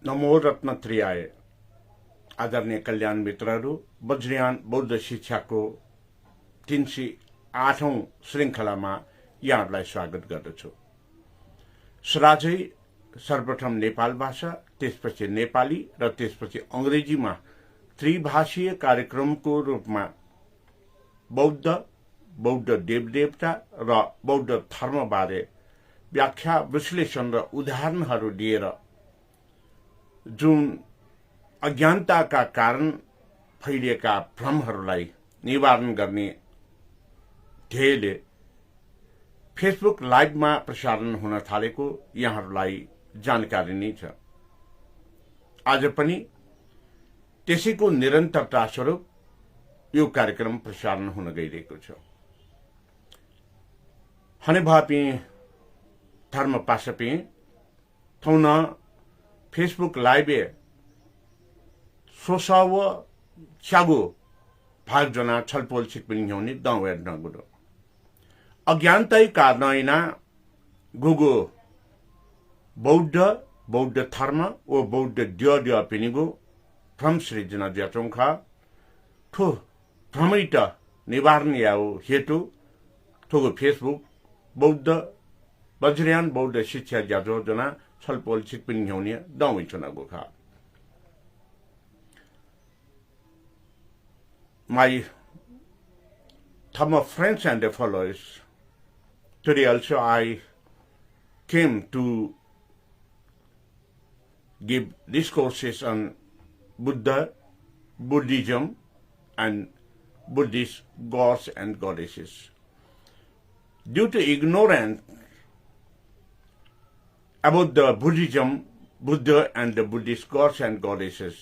नमो रत्नत्रियाय आदरणीय कल्याण मित्रहरू वज्रयान बौद्ध शिक्षाको 308औं श्रृङ्खलामा यहाँहरूलाई स्वागत गर्दछु। सराजै सर्वप्रथम नेपाल भाषा, त्यसपछि नेपाली र त्यसपछि अंग्रेजीमा त्रिभाषीय कार्यक्रमको रूपमा बौद्ध देवदेवता र बौद्ध धर्मबारे व्याख्या, विश्लेषण र उदाहरणहरू दिएर जुन अज्ञानताका कारण फैलिएका भ्रमहरूलाई निवारण गर्ने ध्येयले फेसबुक लाइभमा प्रसारण हुन थालेको यहाँहरूलाई जानकारी नै छ। आज पनि त्यसैको निरन्तरता स्वरूप यो कार्यक्रम प्रसारण हुन गइरहेको छ। हनेभापी धर्म पासपी थौन फेसबुक लाइभे सोसाव च्यागो भागजना छलपोल सिक्पिङ ह्याउने दाउ नगुडो अज्ञानतै कारणैना गुगो बौद्ध धर्म ओ बौद्ध द्य पिनिगो भ्रम सृजना ज्याचोङखा ठो भ्रमित निवारण याओ हेतु ठोगो फेसबुक बौद्ध वज्रयान बौद्ध शिक्षा ज्याजोजना छलपोल सिक्पिङ ह्याउने दाउ चुनागो खा। My Dhamma friends and followers, today also I came to give discourses on Buddha, Buddhism, and Buddhist gods and goddesses. Due to ignorance about the Buddhism, Buddha, and the Buddhist gods and goddesses,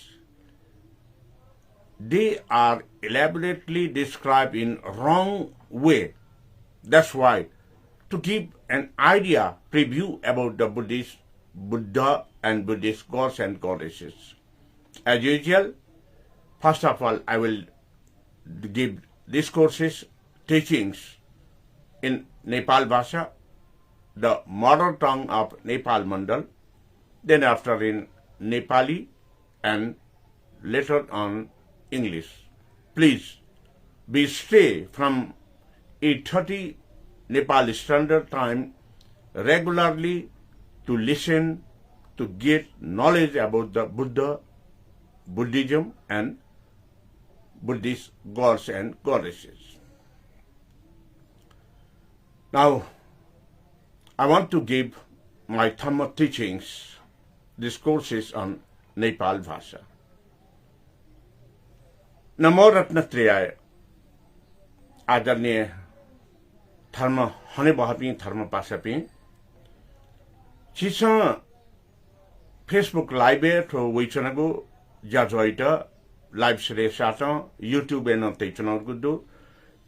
they are elaborately described in wrong way. That's why, to give an idea, preview about the Buddhist, Buddha and Buddhist gods and goddesses. As usual, first of all, I will give discourses, teachings in Nepal Bhasha, the mother tongue of Nepal Mandal, then after in Nepali, and later on English. Please be stay from 8:30 Nepal Standard Time regularly to listen, to get knowledge about the Buddha, Buddhism, and Buddhist gods and goddesses. Now, I want to give my Dhamma teachings, discourses on Nepal Bhasha. नमो रत्नत्रियाय आदरणीय धर्म हने बहपी धर्म पासपी चिस Facebook लाइभे ठो वैचनगो जाजोइट live सरे साथ YouTube an तैचन गुद्दु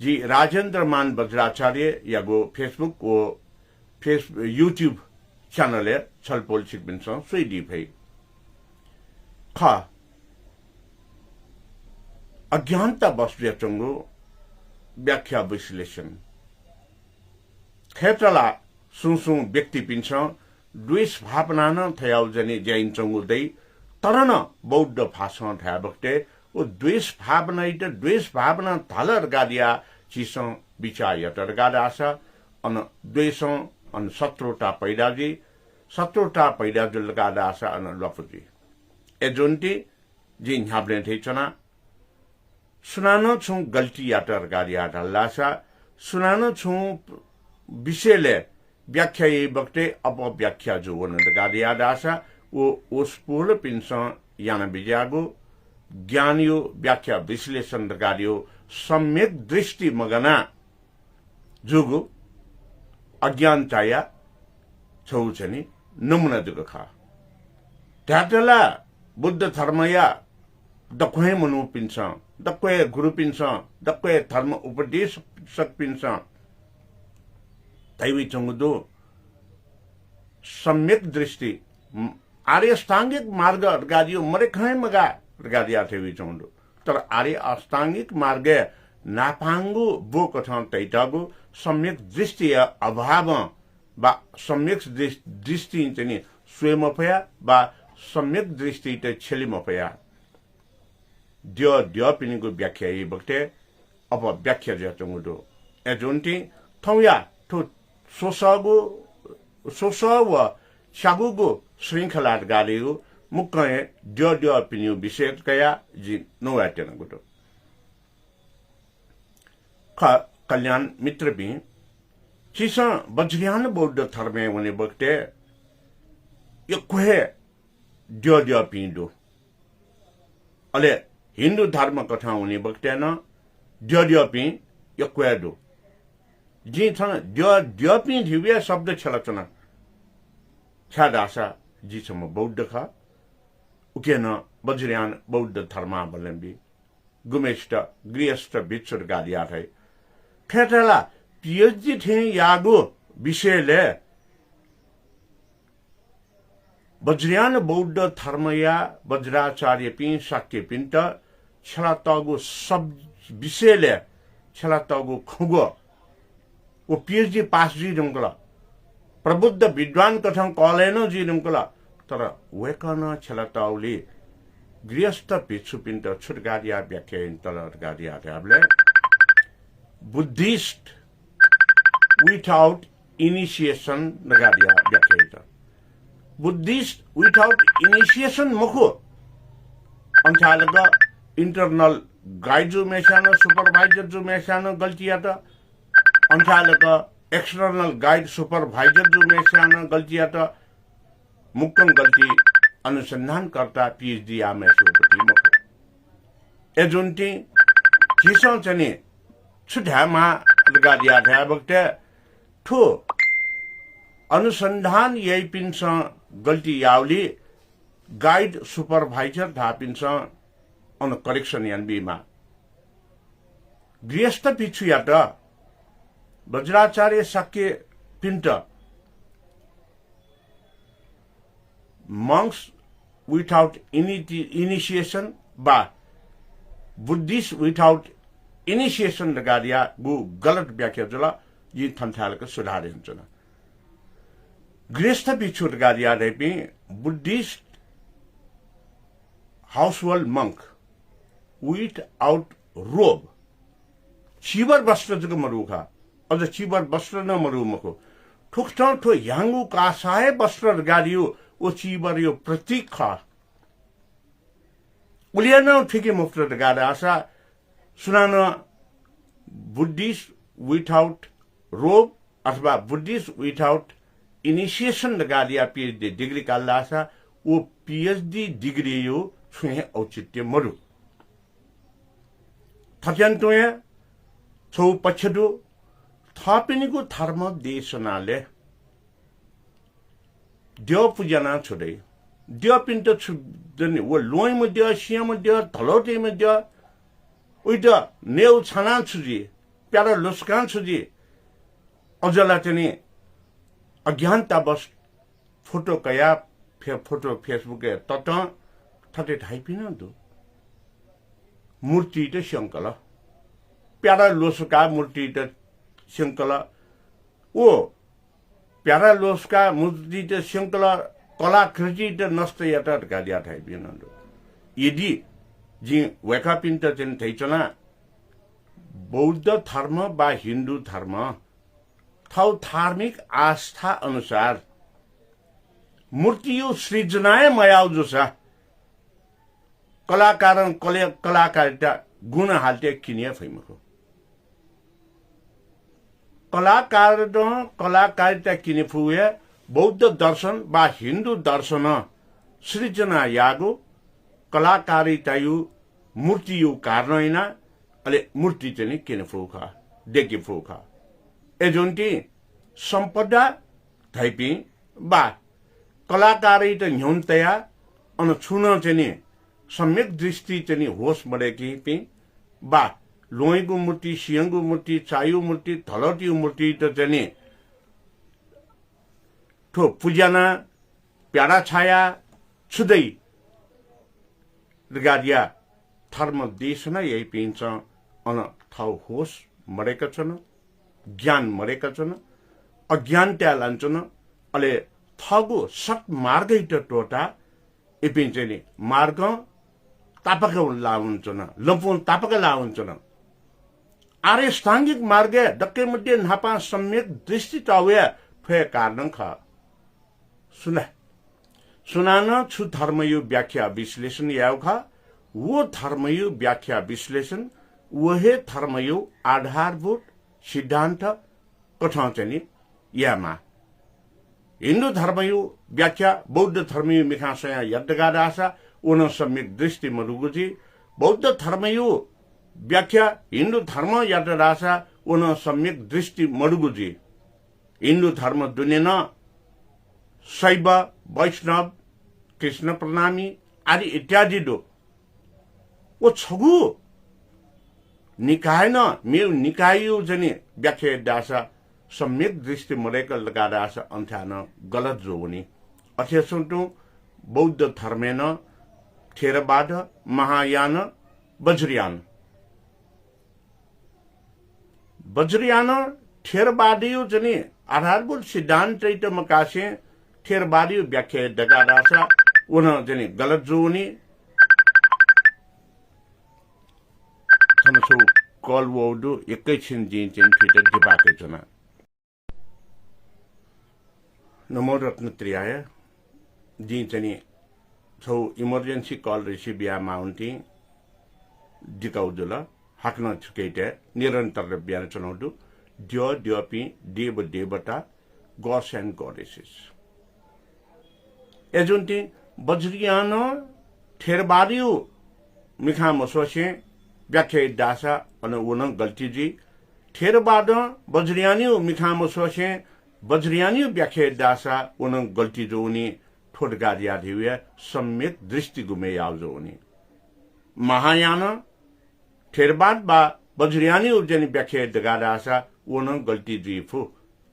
जी राजेंद्र मान Vajracharya यागो Facebook ओ YouTube channel छलपोल सिक्बिन्छ सुइदी भई खा अज्ञानता वस्तुचंगो व्याख्या विश्लेषण क्षेत्रला सुसु व्यक्ति पिन्छ द्वेष भावना न थयाउ जने जैन चंगुदै तरन बौद्ध भाषा थया बक्ते ओ द्वेष भावना थालर गादिया चिस विचार यतर गादासा अन द्वेष अन शत्रुता पैदा जुल गादासा अन लफुजी एजोन्टी जिन हाब्ले थेचना सुनानो छु गल्ती यातर गाडिया ढल्लासा सुनानो छु विषयले व्याख्या ये बक्ते अब व्याख्या जो वन गाडिया दासा वो उस पूर्ण पिंस याना बिजागो ज्ञानियो व्याख्या विश्लेषण गाडियो सम्यक दृष्टि मगना जुगु अज्ञान चाया छौ छनी नमुना जुग खा त्यातला बुद्ध धर्मया दक्वे मनु पिंस दक्वे गुरु पिंस दक्वे धर्म उपदेश सक पिंस दैवी चंगुदो सम्यक दृष्टि आर्य अष्टांगिक मार्ग गादियो मरे खै मगा गादिया थेवी चंगुदो तर आर्य अष्टांगिक मार्ग नापांगु बो कथन तैटागु सम्यक दृष्टि अभाव बा सम्यक दृष्टि चाहिँ स्वयंफया बा सम्यक दृष्टि त छेलिम पया dio piningu व्याख्या यी बक्ते अब व्याख्या जतंगुदो एजुन्टी थौया थु सोसा व शागुगु श्रृंखला गालिगु मुक्कय dio पिनिउ विशेष कया जि नो आटेनगुदो कल्याण मित्र भी चिसा वज्रयान बौद्ध धर्मे वने बक्ते यो कोहे dio पिन्दो अले हिन्दू धर्म कथा हुने बक्तेन dio पि यो क्वेदो जी छन dio पि धिवे शब्द छलचना छादासा जी सम बौद्ध खा उकेन वज्रयान बौद्ध धर्म बलम्बी गुमेष्ट गृहस्थ बिच्छुर गालिया है खेतला पीएचडी थे यागो विषयले वज्रयान बौद्ध धर्मया वज्राचार्य पि शाक्य पिन्त छलातगु सब विषयले छलातगु खुगो ओ पीएचडी पास जी रंगला प्रबुद्ध विद्वान कथं कलेनो जी रंगला तर वेकन छलातौली गृहस्थ भिक्षु पिन्त छुटगारिया व्याख्या तलर गारिया थाबले बुद्धिस्ट विथआउट इनिशिएशन नगारिया व्याख्या बुद्धिस्ट विथआउट इनिशिएशन मखो अंचालगा इंटरनल गाइड जो मेशानो सुपरवाइजर जो मेशानो गलतिया था अंचालगा एक्सटर्नल गाइड सुपरवाइजर जो मेशानो गलतिया था मुक्कम गलती अनुसंधान करता पीएचडी आ मेसोपति मखो एजुन्टी चिसो चने छुढामा लगादिया था बक्ते ठो अनुसंधान यही पिन्छ गल्ती यावली गाइड सुपरवाइजर थापिन्छ अन करेक्सन यानबीमा गृहस्थ पिछु यात वज्राचार्य शाक्य पिन्ट monks without initiation बा बुद्धिस्ट without initiation लगादिया गु गलत व्याख्या जला यी थन्थालको सुधार हुन्छ न गृहस्थ भिक्षु लगादिया रेपि Buddhist household monk without robe चिबर वस्त्र जग मरुखा अझ चिबर वस्त्र न मरुमको ठुक्ठौ ठो याङ्गु कासाय वस्त्र लगादियो ओ चिबर यो प्रतीक खा उलियन ठिकै मुक्त लगादा आशा सुनान बुद्धिस्ट विथआउट रोब अथवा बुद्धिस्ट विथआउट इनिशिएशन लगादिया पीएचडी डिग्री काल्ला आशा ओ पीएचडी डिग्री यो छुहे औचित्य मरु थक्यान्तोय छौ पछदु थापिनीको धर्म देशनाले देव पूजना छुदै देव पिन्ट छुदनि वो लोय मध्य सिया मध्य धलोटे मध्य उइट नेउ छाना छुजी प्यारा लुस्कान छुजी अजला चाहिँ अज्ञानता बस फोटो कया फोटो फेसबुक तत थटे ढाइपिन दु मूर्ति त शंकल प्यारा लोसका मूर्ति त शंकल ओ प्यारा लोसका मूर्ति त शंकल कलाकृति त नष्ट याता गादिया ढाइपिन दु यदि जी वेका पिन्ट चाहिँ थैचना बौद्ध धर्म बा हिन्दू धर्म थौ धार्मिक आस्था अनुसार मूर्ति यो सृजनाय मयाउ जोसा कलाकारिता गुण हाल्टे किनिया फैमको कलाकारिता किने फुए बौद्ध दर्शन बा हिन्दू दर्शन सृजना यागो कलाकारिता यो मूर्ति यो कार्नैना अले मूर्ति चाहिँ किने फुखा देखि फुखा एजुन्टी सम्पदा धैपी बा कलाकारिता न्यूनतया अन छुन चाहिँ सम्यक दृष्टि चाहिँ होस बढेकी पि बा लोईको मूर्ति सियङको मूर्ति चायु मूर्ति धलटियो मूर्ति त चाहिँ ठो पूजना प्यारा छाया छुदै गादिया धर्म देशना यही पिन्छ अन थाउ होस मरेका छन् ज्ञान मरेका छन् अज्ञान त्या लान्छन् अले थगो सत मार्गै त टोटा ipin cheni marga tapaka launchona lampun tapaka launchona are stangik marge dakke mudde nhapa samyak drishti tawe phwe कारण खा सुनाना छु धर्मयो व्याख्या विश्लेषण याव खा वो धर्मयो व्याख्या विश्लेषण वहे धर्मयो आधारभूत सिद्धान्त कथां चाहिँ यामा हिन्दू धर्मयो व्याख्या बौद्ध धर्मयो मिखासया यद्दगा दासा उन सम्यक दृष्टि मरुगुजी बौद्ध धर्मयो व्याख्या हिन्दू धर्म यद्द दासा उन सम्यक दृष्टि मरुगुजी हिन्दू धर्म दुनिया शैव वैष्णव कृष्ण प्रणामी आदि इत्यादि दो वो छगु निकाय न मेरो निकायो जने व्याख्या दासा सम्यक दृष्टि मरेका लगा दासा अन्थान गलत जो हुने अथेसुन्तु बौद्ध धर्मेन थेरवाद महायान वज्रयान थेरवादियो जने आधारभूत सिद्धान्त त मकासे थेरवादियो व्याख्या दगा दासा उन जने गलत जो हुने थनसो कल वौडो एकैछिन जिन फिटर दिबाकै जना नमो रत्न त्रियाय जिन चाहिँ छौ इमर्जेन्सी कल रिसिभ या माउन्टी दिकाउदुल हाक्न छुकेटे निरन्तर बिहान चलाउँदु द्यपि देव देवता God's and goddesses एजुन्टी Vajrayana थेरवादियो Milkha मसोसे व्याख्या दासा अन उन गल्ती जी थेरवाद वज्रयानियो मिखा मसोसे वज्रयानियो व्याख्या दासा उन गल्ती जो उनी ठोटगारिया धिवे सम्यक दृष्टि गुमे याव जो उनी महायान थेरवाद बा वज्रयानियो जनि व्याख्या दगा दासा उन गल्ती जी फु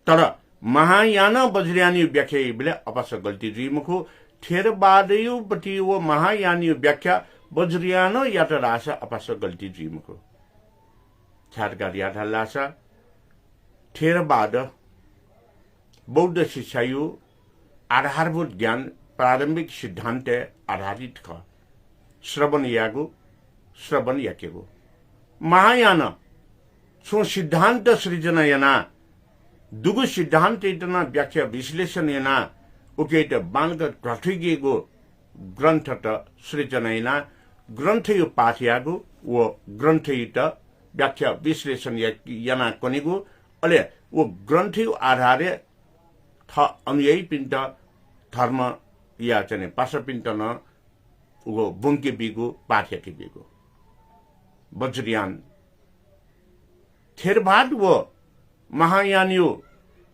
तर महायान वज्रयानियो व्याख्या बिले अपस गल्ती जी मुखु थेरवादियो पति वो महायानियो व्याख्या वज्रयानो यात रासा अपस गल्ती जी मुखु छाटगारिया ढलासा थेरवाद बौद्ध शिक्षायु आधारभूत ज्ञान प्रारंभिक सिद्धान्त आधारित ख श्रवण याकेगो महायान सो सिद्धान्त सृजना यना दुगु सिद्धान्त इतना व्याख्या विश्लेषण यना उकेट बांग ग्रथिगेगो ग्रन्थ त सृजना यना ग्रन्थ यो पाठ्यागो वो ग्रन्थ त व्याख्या विश्लेषण यना कनिगो अले वो ग्रन्थ यो आधारे थ अनुयायी पिन्ट धर्म या चाहिँ पासा पिन्ट न उगो बुंके बिगो पाठ्याके बिगो वज्रयान थेरवाद वो महायानियो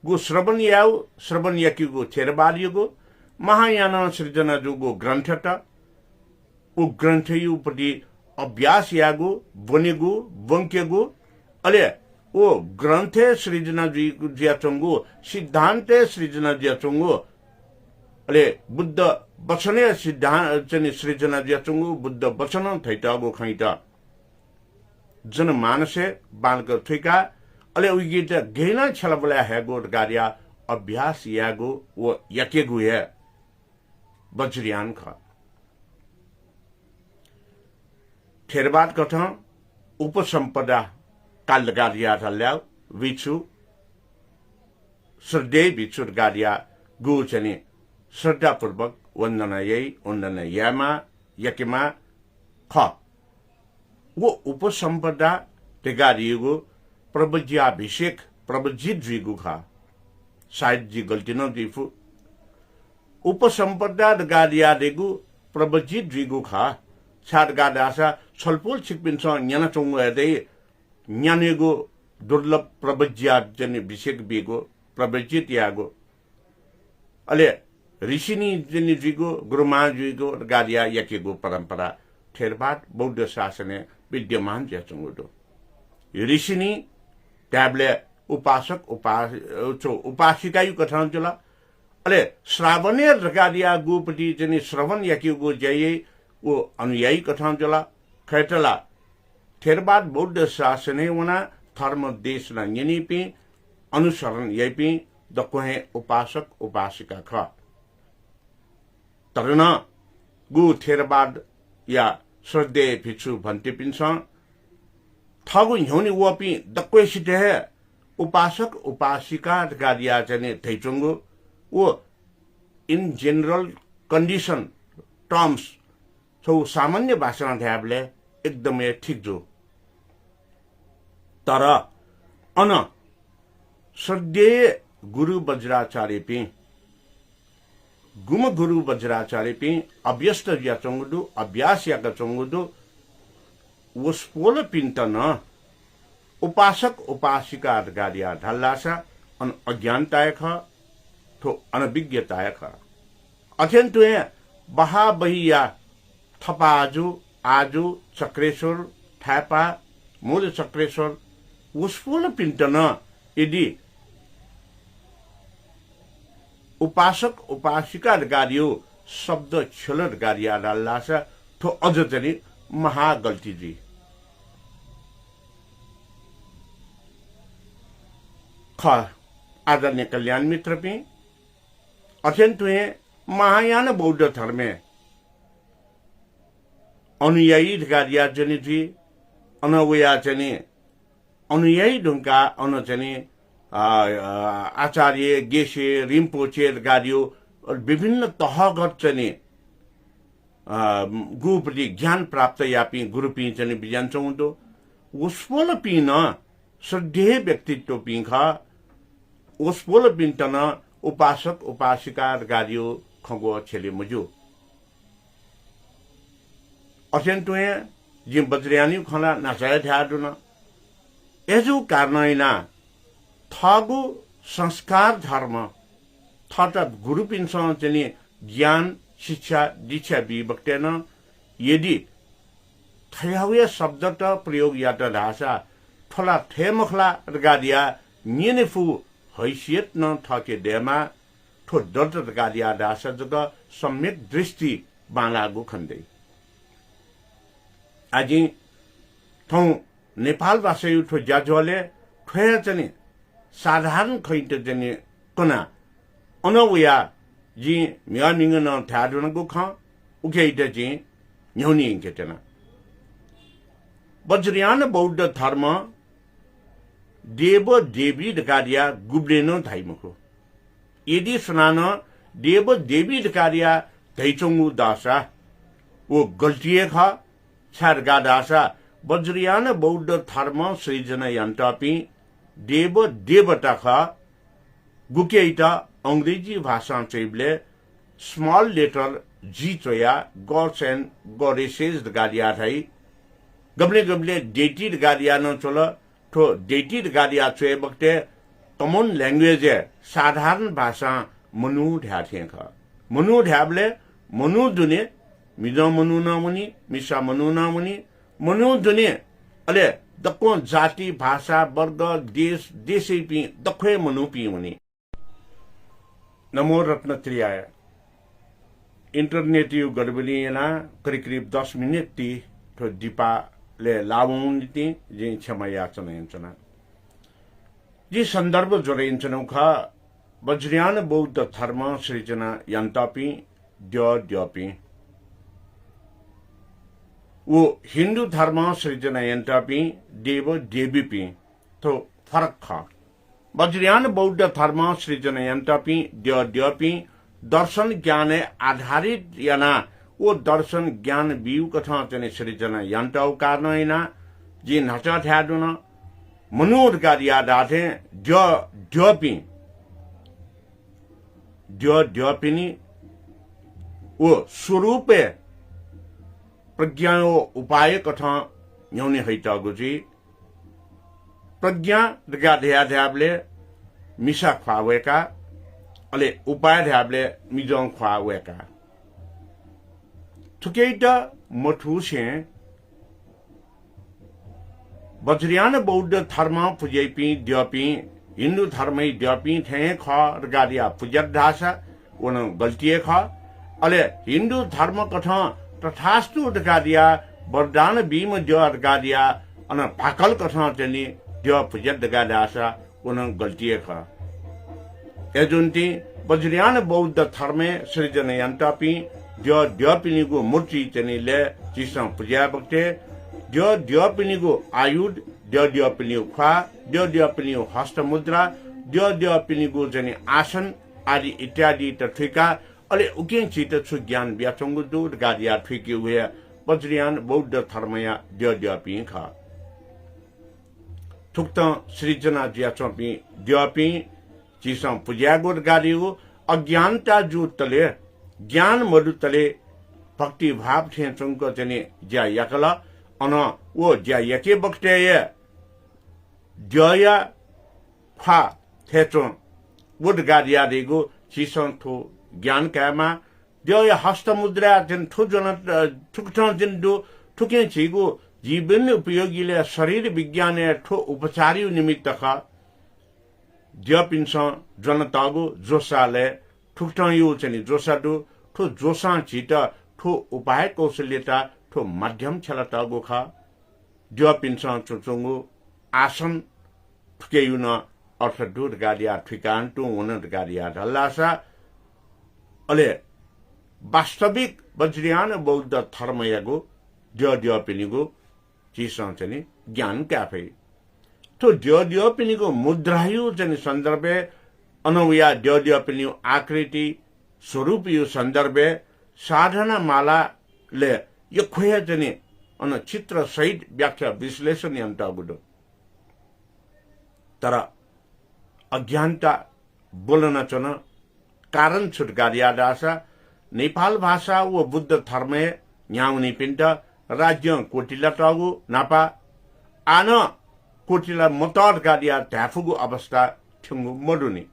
गो श्रवण याकीगो थेरवादियोगो महायान सृजना जुगो ग्रन्थ त उ ग्रन्थ यो पति अभ्यास यागो बनेगो बंकेगो अले ओ ग्रन्थ सृजना जियाचंगो सिद्धान्त सृजना जियाचंगो अले बुद्ध वचने सिद्धान्त चाहिँ सृजना जियाचंगो बुद्ध वचन थैटागो खैटा जनमानसे बालक थुइका अले उगीत गेना छलबला हेगो गारिया अभ्यास यागो वो यकेगु है वज्रयान ख थेरवाद कथा उपसंपदा काल गारिया ढल्याउ विचु श्रद्धे विचुर गारिया गु चाहिँ श्रद्धापूर्वक वन्दना यामा यकेमा ख वो उपसंपदा तेगारियो प्रवज्याभिषेक प्रवजित जिगु खा शायद जी गल्ती न दिफु उपसंपदा गारिया देगु प्रवजित जिगु खा छाट गादासा छलपोल छिकपिन्छ न्याना चंगु हेदै न्यानेगो दुर्लभ प्रवज्या जने विषेक बिगो प्रवजित यागो अले ऋषिनी जने जिगु गुरुमा जिगु गारिया यकेगो परंपरा थेरवाद बौद्ध शासने विद्यमान ज्याचंगुदो ऋषिनी ट्याब्ले उपासक उपासिकायु कथन चला अले श्रावणे रगादिया गुपति जने श्रवण याकीगो जये वो अनुयायी कथन चला खैटला थेरवाद बौद्ध शासने वना धर्म देश न यनिपि अनुसरण यपि दकोहे उपासक उपासिका ख तरना गु थेरबाद या श्रद्धे भिक्षु भन्ते पिन्छ थगु ह्यौनी वपि दक्वे सिटे उपासक उपासिका गादिया चाहिँ थैचुङ्गु वो इन जनरल कन्डिसन टर्म्स छौ सामान्य भाषामा ध्याबले एकदमै ठिक जो तर अन श्रद्धेय गुरु वज्राचार्य पि गुम गुरु वज्राचार्य पि अभ्यस्त या चंगुदु अभ्यास या चंगुदु वस्पोल पिन्तन उपासक उपासिका गादिया ढल्लासा अन अज्ञानताय ख थो अनभिज्ञताय ख अत्यन्तुए बहा बहिया थपाजु आजु चक्रेश्वर थापा मूल चक्रेश्वर वस्पोल पिन्तन यदि उपासक उपासिका गादियो शब्द छलर गादिया ढल्लासा थो अझ चाहिँ महा गल्ती जी ख आदरणीय कल्याण मित्र पि अत्यन्तुए महायान बौद्ध धर्मे अनुयायी गादिया जनि जी अनवया जनि अनुयायी ढुङ्गा अन जनि आचार्य गेसे रिम्पोचे गादियो विभिन्न तहगत चाहिँ गुरुप्रति ज्ञान प्राप्त यापि गुरुपि चाहिँ बिजान चौँदो उसपोल पिन श्रद्धेय व्यक्तित्व पिख उसपोल पिन्तन उपासक उपासिका गादियो खगो छेले मुजु अत्यन्तुए जि वज्रयानी खला नचाय ध्याडुन एजु कारणैना थगु संस्कार धर्म थट गुरुपिनसँग चाहिँ ज्ञान शिक्षा दीक्षा विभक्तेन यदि थयावे शब्द त प्रयोग या त ढासा थोला थेमखला गादिया निनेफु हैसियत न थके देमा थो दर्द गादिया ढासा जग सम्यक दृष्टि बालागु खन्दै आजि थौ नेपाल भाषा उठो जाजले थया चाहिँ साधारण खैट चाहिँ कना अनवया जी म्यानिङ न थाडुनको ख उकेट जी न्यौनी केटना वज्रयान बौद्ध धर्म देव देवी गादिया गुब्लेनो धाइमुखो यदि सुनान देव देवी गादिया धैचोंगु दासा वो गल्तिए ख छारगा दासा वज्रयान बौद्ध धर्म सृजना यन्त्रपि देव देवता ख गुकेइटा अंग्रेजी भाषा चाहिँ स्मॉल लेटर जी चोया गॉड्स एंड गॉडेसेस गादिया थाई गब्ले गब्ले डेटी गादिया न चोल थो डेटी गादिया चोए बक्ते कमन लैंग्वेज साधारण भाषा मनु ढ्याथे ख मनु ढ्याबले मनु दुने मिजो मनु न मुनि मिसा मनु न मुनि मनु दुने अले दक्को जाति भाषा वर्ग देश देशै पि दक्खे मनु पि मुनि नमो रत्न त्रियाय इंटरनेट यु गडबडीना करीब 10 मिनट ती तो दीपा ले लावुन ती जे क्षमा याचना यन्चना जी संदर्भ जोडिन्छनु ख वज्रयान बौद्ध धर्म सृजना यन्तापि द्यपि वो हिंदू धर्म सृजना यन्तापि देव देवीपि तो फरक ख वज्रयान बौद्ध धर्म सृजना यन्त्रपि द्यपि दर्शन ज्ञान आधारित याना वो दर्शन ज्ञान बिउ कथा चाहिँ सृजना यन्त्र कारणैना जी नचा थ्याडुन मनोदकारिया दाथे द्यपिनी वो स्वरूपे प्रज्ञा उपाय कथा न्यौने हैटागु जी प्रज्ञा ध्याबले मिसा खुवावेका अले उपाय ध्याबले मिजों खुवावेका थुकेटा मठुसे वज्रयान बौद्ध धर्म पुजेपि द्यपि हिंदू धर्मै द्यपि थे ख गादिया पुजत धासा उन गल्तिए ख अले हिंदू धर्म कथा तथास्तु गादिया वरदान बीम द्य गादिया अन भाकल कथा चाहिँ द्य पुजत गादासा उन गल्तिए ख एजुन्ती वज्रयान बौद्ध धर्मे सृजन यन्त्रपि dio pinigu murti chani le chisang puja bakte dio pinigu ayud dio pinigu kha dio pinigu hasta mudra dio pinigu chani asan adi ityadi tathika ale ukin chita chu gyan byachongu du gadia thiki we Vajrayana Buddhist Dharmaya dio pin kha thukta srijana jia chopi dio pin chisang puja gur gadiu अज्ञानता जो तले ज्ञान मधु तले भक्ति भाव थे चुनको जने ज्या yakala on वो ज्या यके बक्ते ये ज्या खा थे चुन वुड गादिया देगो चिसन थो ज्ञान कामा ज्या हस्त मुद्रा जन थो जन थुकथन जन दो थुके छिगो जीवन उपयोगीले शरीर विज्ञान थो उपचारी निमित्त खा ज्या पिन्सा जनतागो जोसाले ठुक्टां यो चाहिँ जोसादु ठो जोसा छिटा ठो उपाय कौशल्यता ठो मध्यम छलतागो खा ज्या पिन्सा चुचुंगु आसन ठुकेयुन अर्थ दूर गाडिया ठिकान टु उन गाडिया ढल्लासा अले वास्तविक वज्रयान बौद्ध धर्मयगो ज्या पिनिगो चिसा चाहिँ ज्ञान क्याफे तो dio pinigo mudrayu jani sandarbhe anavya dio pinigo आकृति स्वरूप यो सन्दर्भे साधना माला ले यो खोया जने अन चित्र सहित व्याख्या विश्लेषण यन्ता गुडो तर अज्ञानता बोलन चन कारण छुटकारिया दासा नेपाल भाषा व बुद्ध धर्मे न्याउनी पिण्ड राज्य कोटिला टागु नापा आन कोटिला मतर गाडिया ढाफुगु अवस्था ठुंगु मडुनी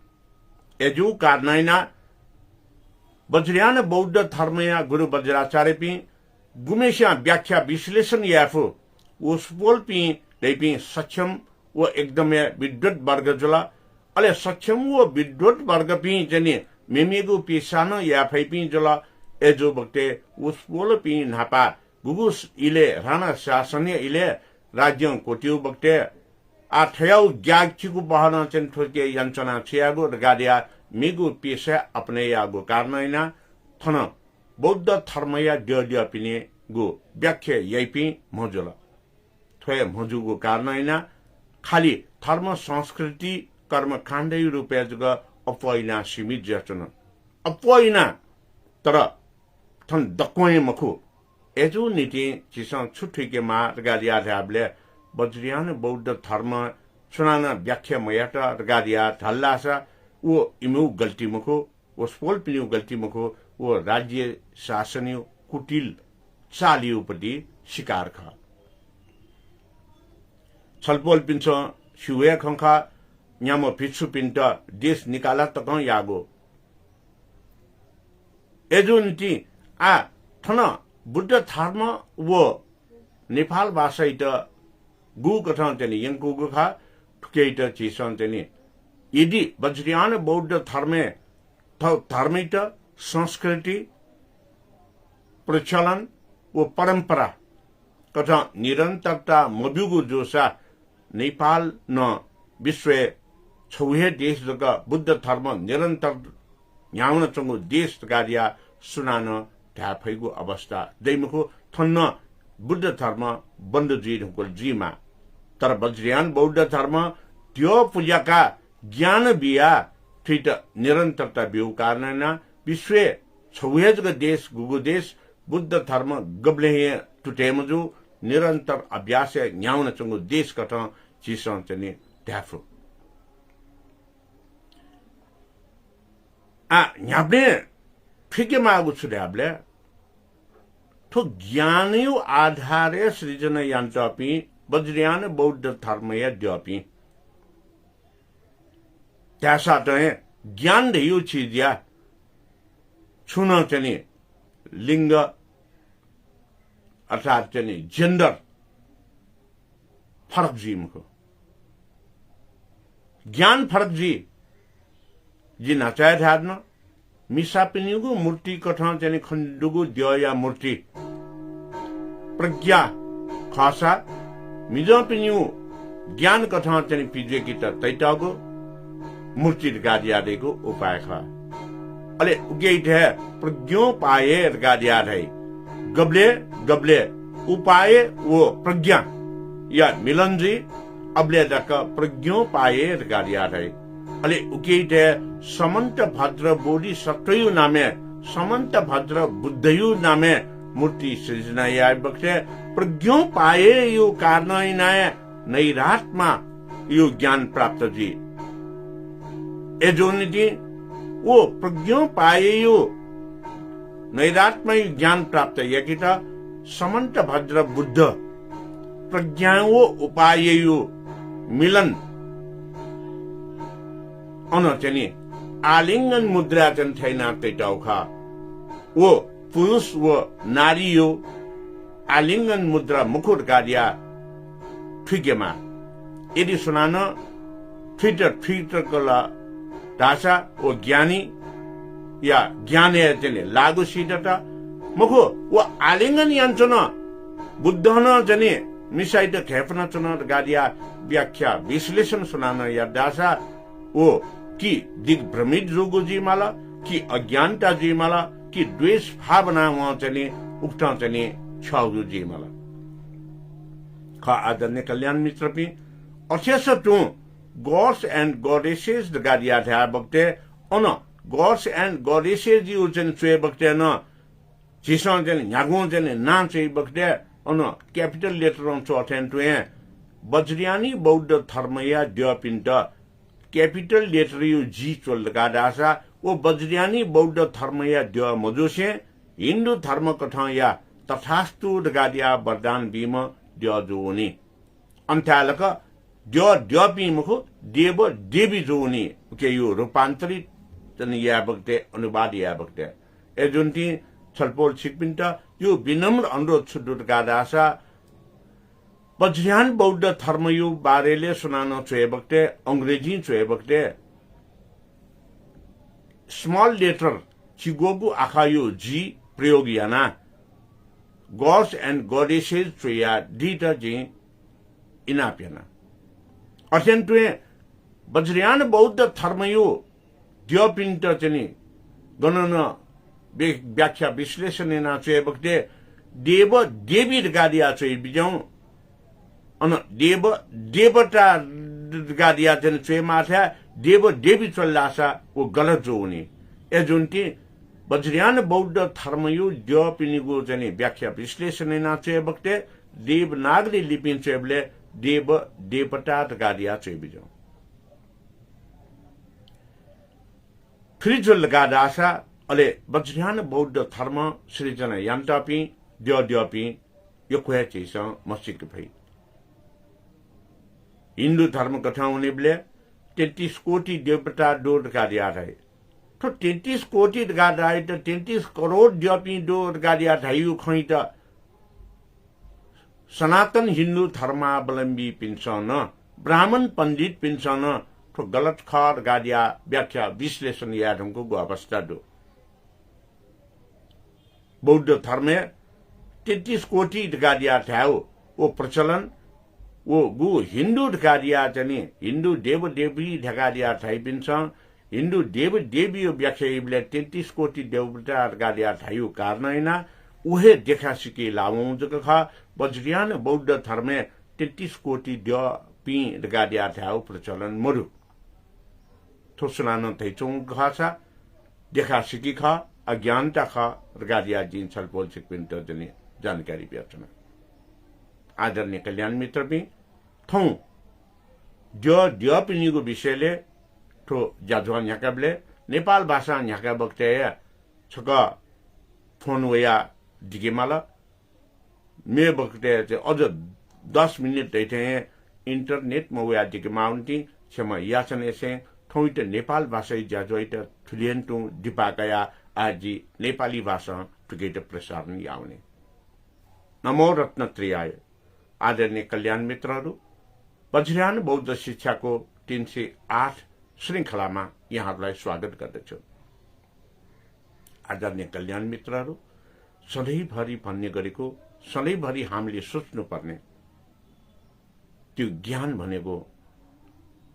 एजु कारनाइना वज्रयान बौद्ध धर्मया गुरु वज्राचार्य पि गुमेशा व्याख्या विश्लेषण याफु उसपोल पि लेपि सक्षम व एकदम विद्वत वर्ग जुला अले सक्षम व विद्वत वर्ग पि जने मेमेगु पिसानो याफै पि जुला एजु बक्ते उसपोल पि नापा गुगुस इले राणा शासनीय इले राज्य कोटिउ बक्ते आठयाउ ग्यागचिगु बहन चन ठोके यन्चना छियागु गाडिया मिगु पेशा अपने यागु कारनाइना थन बौद्ध धर्मया dio पिने गु व्याख्या यैपि मजुला थय मजुगु कारनाइना खाली धर्म संस्कृति कर्म काण्डै रुपे जुग अपयना सीमित जचन अपयना तर थन दक्वय मखु एजु नीति चिसा छुठिके मा गाडिया ढाबले वज्रयान बौद्ध धर्म सुनाना व्याख्या मयाटा गाडिया ढल्लासा वो इमु गल्ती मुखो वो स्पोल पिन्यु गल्ती मुखो वो राज्य शासनियो कुटिल चालियोपति शिकार खा छलपोल पिन्छ शिवे खंखा न्यामो पिछु पिन्ट देश निकाला तक यागो एजुनति आ थन बुद्ध धर्म वो नेपाल भाषा इत गु कथन तेनी यंकु गु खा ठुकेट चिसन तेनी यदि वज्रयान बौद्ध धर्मित संस्कृति प्रचलन व परंपरा कथा निरंतरता मबुगु जोसा नेपाल न विश्व छौहे देश जग बुद्ध धर्म निरंतर न्याउन चंगु देश गाडिया सुनान ढाफैगु अवस्था दैमखु थन्न बुद्ध धर्म बन्द जीको जीमा तर वज्रयान बौद्ध धर्म त्यो पूजाका ज्ञान बिया ठिट निरन्तरता बिउ कारण विश्व छौहेजग देश गुगु देश बुद्ध धर्म गब्ले टुटेमजु निरन्तर अभ्यास न्याउन चंगु देश कथ चिसन चनि ढाफु आ न्याब्ने ठिके मागु छुड्याब्ले तो ज्ञानियो आधारे सृजन यन्त्रपि वज्रयान बौद्ध धर्मय द्यपि त्यासात ज्ञान देयो छिज्या छुन चाहिँ लिंग अर्थात चाहिँ जेन्डर फरक जीमको ज्ञान फरक जी नचाय थाड्न मिसापिनिगु मूर्ति कथा चाहिँ खण्डुगु द्यया मूर्ति प्रज्ञा खासा मिजपिनिउ ज्ञान कथा चाहिँ पिजे कि त तैटागु मूर्ति गाडियादेको उपाय ख अले उकेट है प्रज्ञो पाए गादिया है गबले गबले उपाय वो प्रज्ञा या मिलनजी अबले दक प्रज्ञो पाए गादिया है अले उकेट है समन्त भद्र बोधि सत्रयु नामे समन्त भद्र बुद्धयु नामे मूर्ति सृजना या बक्से प्रज्ञो पाए यो कारणनाय नैरात्मा यो ज्ञान प्राप्त जी एजोनिटी वो प्रज्ञो पाए यो नैरात्मा यो ज्ञान प्राप्त यकिता समन्त भद्र बुद्ध प्रज्ञाओ उपाय यो मिलन अनचनी आलिंगन मुद्रा चन छैन तैटाउखा वो पुरुष वो नारी यो आलिंगन मुद्रा मुकुट गादिया ठिकेमा यदि सुनान फिटर कला दासा वो ज्ञानी या ज्ञाने जने लागू सीटता मुखो वो आलिंगन यान्छन बुद्ध न जने मिसाइट खेपन चन गादिया व्याख्या विश्लेषण सुनान या दासा वो कि दिग्भ्रमित जोगो जीमाला कि अज्ञानता जीमाला कि द्वेष भावना वहाँ चने उक्त चने छाउजु जीमाला खा आदरणीय कल्याण मित्र पि अथेस टु गॉड्स एंड गॉडेसेस गादिया था बक्ते अन गॉड्स एंड गॉडेसेस जी उचन चुए बक्ते न जिसन जन न्यागो जन नाम चाहिँ बक्ते अन कैपिटल लेटर ऑन चोथेन टुए वज्रयानी बौद्ध धर्मया द्यपिन्ट कैपिटल लेटर यु जी चोल गादासा वो वज्रयानी बौद्ध धर्मया द्य मजुसे हिन्दू धर्म कथा या तथास्तु गादिया वरदान बीम द्य जोनी अन्त्यालक द्य द्यपि मुखो देव देवी जोनी के यो रूपान्तरित तन या बक्ते अनुवाद या बक्ते ए जुन्ती छलपोल छिकपिन्ट यो विनम्र अनुरोध छुडुट गादासा वज्रयान बौद्ध धर्म यो बारेले सुनानो छुए बक्ते अंग्रेजी छुए बक्ते स्मॉल लेटर चिगोगु आखायो जी प्रयोग याना गॉड्स एंड गॉडेसेस छुया डीटा जी इनापियाना अत्यन्तुए वज्रयान बौद्ध धर्म यो द्यपिन्ट चनि गणन व्याख्या विश्लेषण ना छुए बक्ते देव देवी गादिया छुए बिजौ अन देव देवता गादिया जन छुए माथ्या देव देवी चल्लासा वो गलत जो हुने ए जुन्ती वज्रयान बौद्ध धर्म यो द्यपिनिगो जने व्याख्या विश्लेषण ना छुए बक्ते देवनागरी लिपिन छुएबले देव देवता गादिया छुए बिजौ फ्रिजल गादासा अले वज्रयान बौद्ध धर्म सृजना यान्तापि द्यपि यो खुया चीज मसिक भई हिन्दू धर्म कथा हुने बेले 33 कोटी देवता डोर गादिया रहे तो 33 कोटी गादा त 33 करोड़ द्यपि डोर गादिया थायु खै त सनातन हिन्दू धर्मावलम्बी पिन्सन ब्राह्मण पंडित पिन्सन तो गलत खर गादिया व्याख्या विश्लेषण या ढंगको अवस्था दो बौद्ध धर्म 33 कोटी गादिया थायो वो प्रचलन वो गु हिन्दू ढकादिया चने हिन्दू देव देवी ढकादिया थाइपिन्छ हिन्दू देव देवी व्याख्या 33 कोटी देवता ढकादिया थायु कारणैना उहे देखा सिके लामौ जग खा वज्रयान बौद्ध धर्म 33 कोटी द्यपि ढकादिया थायु प्रचलन मरु थोसनान थैचौ खासा देखा सिकी खा अज्ञानता खा ढकादिया जिन छलपोल सिकपिन्ट जने जानकारी व्यर्थना आदरणीय कल्याण मित्र भी थौ द्यपिनिको विषयले ठो जाजवा न्याकाबले नेपाल भाषा न्याका बक्ते छक फोन वया दिगेमाला मे बक्ते अझ 10 मिनट दैथे इंटरनेट म वया दिगेमा उन्ती छम यासन एसे थौइट नेपाल भाषा जाजोइट थुलियन्तु दिपाकया आजि नेपाली भाषा टुगेट प्रसारण आउने नमो रत्नत्रयाय आदरणीय कल्याण मित्रहरू वज्रयान बौद्ध शिक्षाको 308 श्रृंखलामा यहाँहरूलाई स्वागत गर्दछु आदरणीय कल्याण मित्रहरू सधैँभरि भन्ने गरेको सधैँभरि हामीले सोच्नुपर्ने त्यो ज्ञान भनेको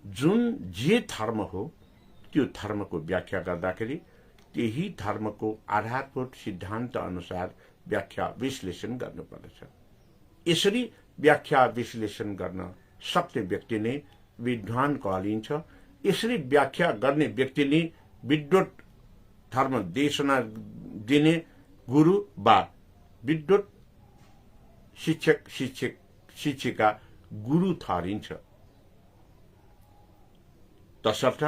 जुन जे धर्म हो त्यो धर्मको व्याख्या गर्दाखेरि त्यही धर्मको आधारभूत सिद्धान्त अनुसार व्याख्या विश्लेषण गर्नुपर्दछ। यसरी व्याख्या विश्लेषण गर्न सक्ने व्यक्ति नै विद्वान कहलिन्छ। यसरी व्याख्या गर्ने व्यक्ति नै विद्वत धर्म देशना दिने गुरु वा विद्वत शिक्षिका गुरु ठहरिन्छ। तसर्थ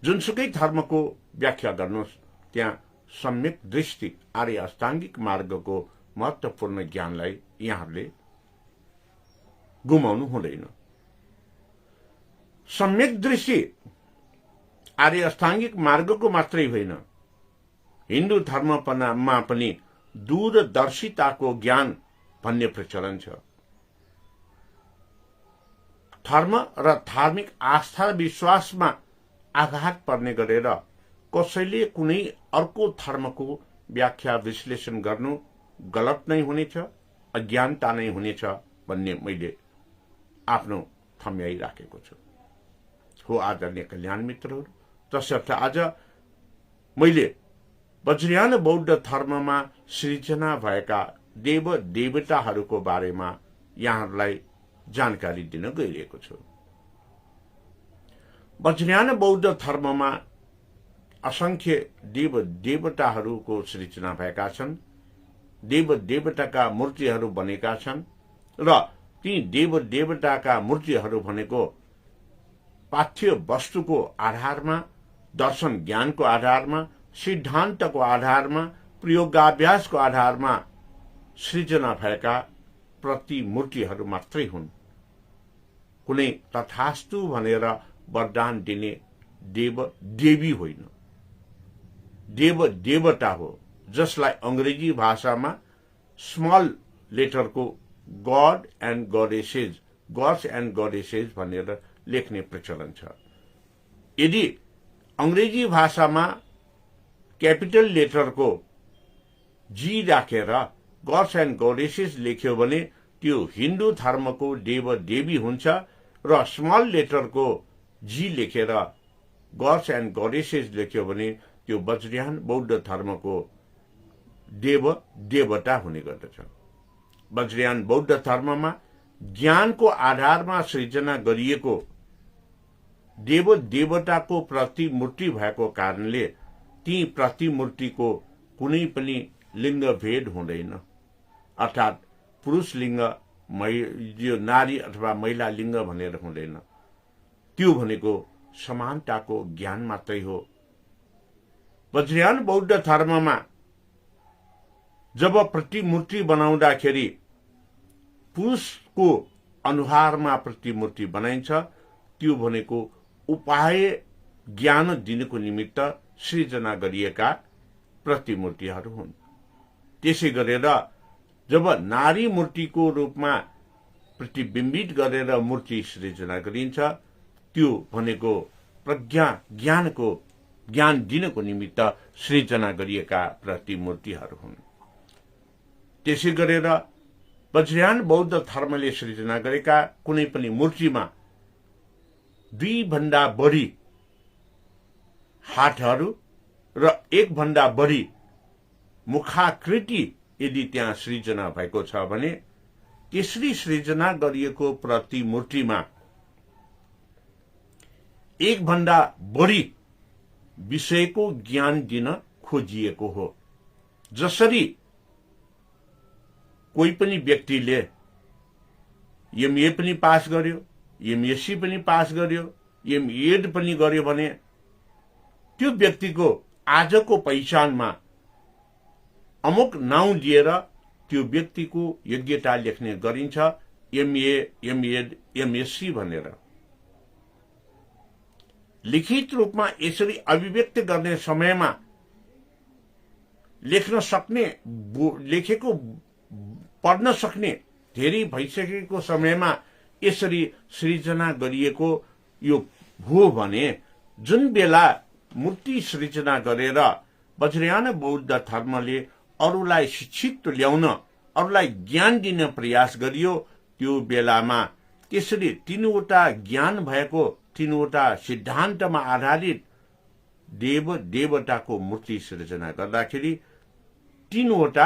जुनसुकै धर्मको व्याख्या गर्नुहोस् त्यहाँ सम्यक दृष्टि आर्य अष्टाङ्गिक मार्गको महत्त्वपूर्ण ज्ञानलाई यहाँहरूले गुमाउनु हुँदैन। सम्यक दृष्टि आर्य अष्टाङ्गिक मार्गको मात्रै होइन, हिन्दू धर्ममा पनि दूरदर्शिताको ज्ञान भन्ने प्रचलन छ। धर्म र धार्मिक आस्था विश्वासमा आघात पर्ने गरेर कसैले कुनै अर्को धर्मको व्याख्या विश्लेषण गर्नु गलत नै हुनेछ, अज्ञानता नै हुनेछ भन्ने मैले आफ्नो थम्याइ राखेको छु। हो आदरणीय कल्याण मित्रहरू, तसर्थ आज मैले वज्रयान बौद्ध धर्ममा सृजना भएका देव देवताहरूको बारेमा यहाँहरूलाई जानकारी दिन गइरहेको छु। वज्रयान बौद्ध धर्ममा असंख्य देव देवताहरूको सृजना भएका छन्। देव देवताका मूर्तिहरू बनेका छन् र ती देव देवताका मूर्तिहरू भनेको पाठ्य वस्तुको आधारमा, दर्शन ज्ञानको आधारमा, सिद्धान्तको आधारमा, प्रयोगाभ्यासको आधारमा सृजना भएका प्रतिमूर्तिहरू मात्रै हुन्। कुनै तथास्तु भनेर वरदान दिने देव देवी होइन, देव देवता हो, जसलाई अंग्रेजी भाषामा स्मल लेटरको god and goddesses, gods and goddesses भनेर लेख्ने प्रचलन छ। यदि अंग्रेजी भाषामा क्यापिटल लेटरको जी राखेर गॉड्स एंड गॉडेसेस लेख्यो भने त्यो हिन्दू धर्मको देव देवी हुन्छ र स्मल लेटरको जी लेखेर गॉड्स एंड गॉडेसेस लेख्यो भने त्यो वज्रयान बौद्ध धर्मको देव देवता हुने गर्दछ। वज्रयान बौद्ध धर्ममा ज्ञानको आधारमा सृजना गरिएको देव देवताको प्रतिमूर्ति भएको कारणले ती प्रतिमूर्तिको कुनै पनि लिङ्ग भेद हुँदैन, अर्थात् पुरुष लिङ्ग यो नारी अथवा महिला लिङ्ग भनेर हुँदैन। त्यो भनेको समानताको ज्ञान मात्रै हो। वज्रयान बौद्ध धर्ममा जब प्रतिमूर्ति बनाउँदाखेरि पुरुषको अनुहारमा प्रतिमूर्ति बनाइन्छ, त्यो भनेको उपाय ज्ञान दिनको निमित्त सृजना गरिएका प्रतिमूर्तिहरू हुन्। त्यसै गरेर जब नारी मूर्तिको रूपमा प्रतिबिम्बित गरेर मूर्ति सृजना गरिन्छ, त्यो भनेको प्रज्ञा ज्ञानको ज्ञान दिनको निमित्त सृजना गरिएका प्रतिमूर्तिहरू हुन्। त्यसै गरेर वज्रयान बौद्ध धर्मले सृजना गरेका कुनै पनि मूर्तिमा 2 भन्दा बढी हातहरू र 1 भन्दा बढी मुखाकृति यदि त्यहाँ सृजना भएको छ भने त्यसरी सृजना गरिएको प्रतिमूर्तिमा 1 भन्दा बढी विषयको ज्ञान दिन खोजिएको हो। जसरी कोही पनि व्यक्तिले एमए पनि पास गर्यो, एमएससी पनि पास गर्यो, एमएड पनि गर्यो भने त्यो व्यक्तिको आजको पहिचानमा अमुक नाउँ दिएर त्यो व्यक्तिको योग्यता लेख्ने गरिन्छ, एमए, एमएड, एमएससी भनेर। लिखित रूपमा यसरी अभिव्यक्त गर्ने समयमा लेख्न सक्ने, लेखेको पढ्न सक्ने धेरै भइसकेको समयमा यसरी सृजना गरिएको यो हो भने जुन बेला मूर्ति सृजना गरेर वज्रयान बौद्ध धर्मले अरूलाई शिक्षित तुल्याउन, अरूलाई ज्ञान दिन प्रयास गरियो, त्यो बेलामा त्यसरी 3वटा ज्ञान भएको, 3वटा सिद्धान्तमा आधारित देव देवताको मूर्ति सृजना गर्दाखेरि तीनवटा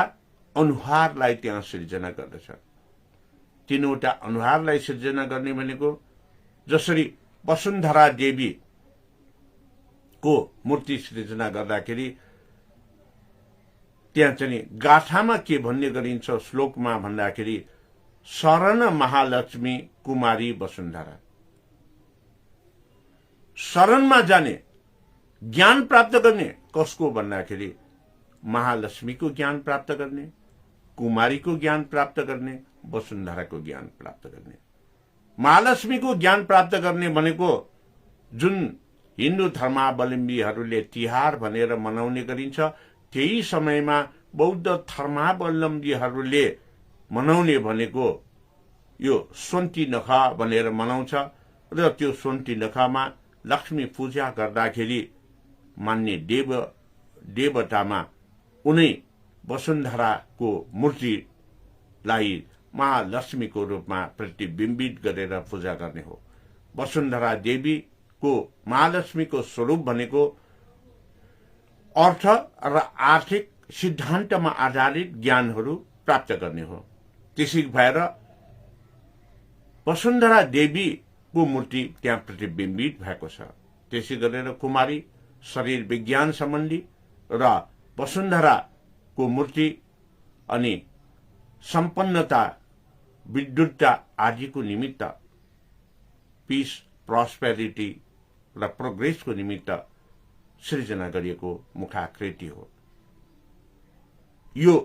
अनुहारलाई त्यहाँ सृजना गर्दछ। तीनवटा अनुहारलाई सृजना गर्ने भनेको जसरी वसुन्धरा देवी को मूर्ति सृजना गर्दाखेरि त्यहाँ चाहिँ गाथामा के भन्ने गरिन्छ श्लोकमा भन्दाखेरि शरण महालक्ष्मी कुमारी वसुन्धरा। शरणमा जाने ज्ञान प्राप्त गर्ने कसको भन्दाखेरि महालक्ष्मीको ज्ञान प्राप्त गर्ने, कुमारीको ज्ञान प्राप्त गर्ने, वसुन्धराको ज्ञान प्राप्त गर्ने। महालक्ष्मीको ज्ञान प्राप्त गर्ने भनेको जुन हिन्दू धर्मावलम्बीहरूले तिहार भनेर मनाउने गरिन्छ त्यही समयमा बौद्ध धर्मावलम्बीहरूले मनाउने भनेको यो सोन्ती नखा भनेर मनाउँछ र त्यो सोन्ती नखामा लक्ष्मी पूजा गर्दाखेरि मान्ने देवतामा उनै वसुन्धराको मूर्तिलाई महालक्ष्मीको रूपमा प्रतिबिम्बित गरेर पूजा गर्ने हो। वसुन्धरा देवीको महालक्ष्मीको स्वरूप भनेको अर्थ र आर्थिक सिद्धान्तमा आधारित ज्ञानहरू प्राप्त गर्ने हो। त्यसै भएर वसुन्धरा देवीको मूर्ति त्यहाँ प्रतिबिम्बित भएको छ। त्यसै गरेर कुमारी शरीर विज्ञान सम्बन्धी र वसुन्धराको मूर्ति अनि सम्पन्नता विद्युतता आदिको निमित्त पीस प्रोस्पेरिटी र प्रोग्रेसको निमित्त सृजना गरिएको मुखाकृति हो। यो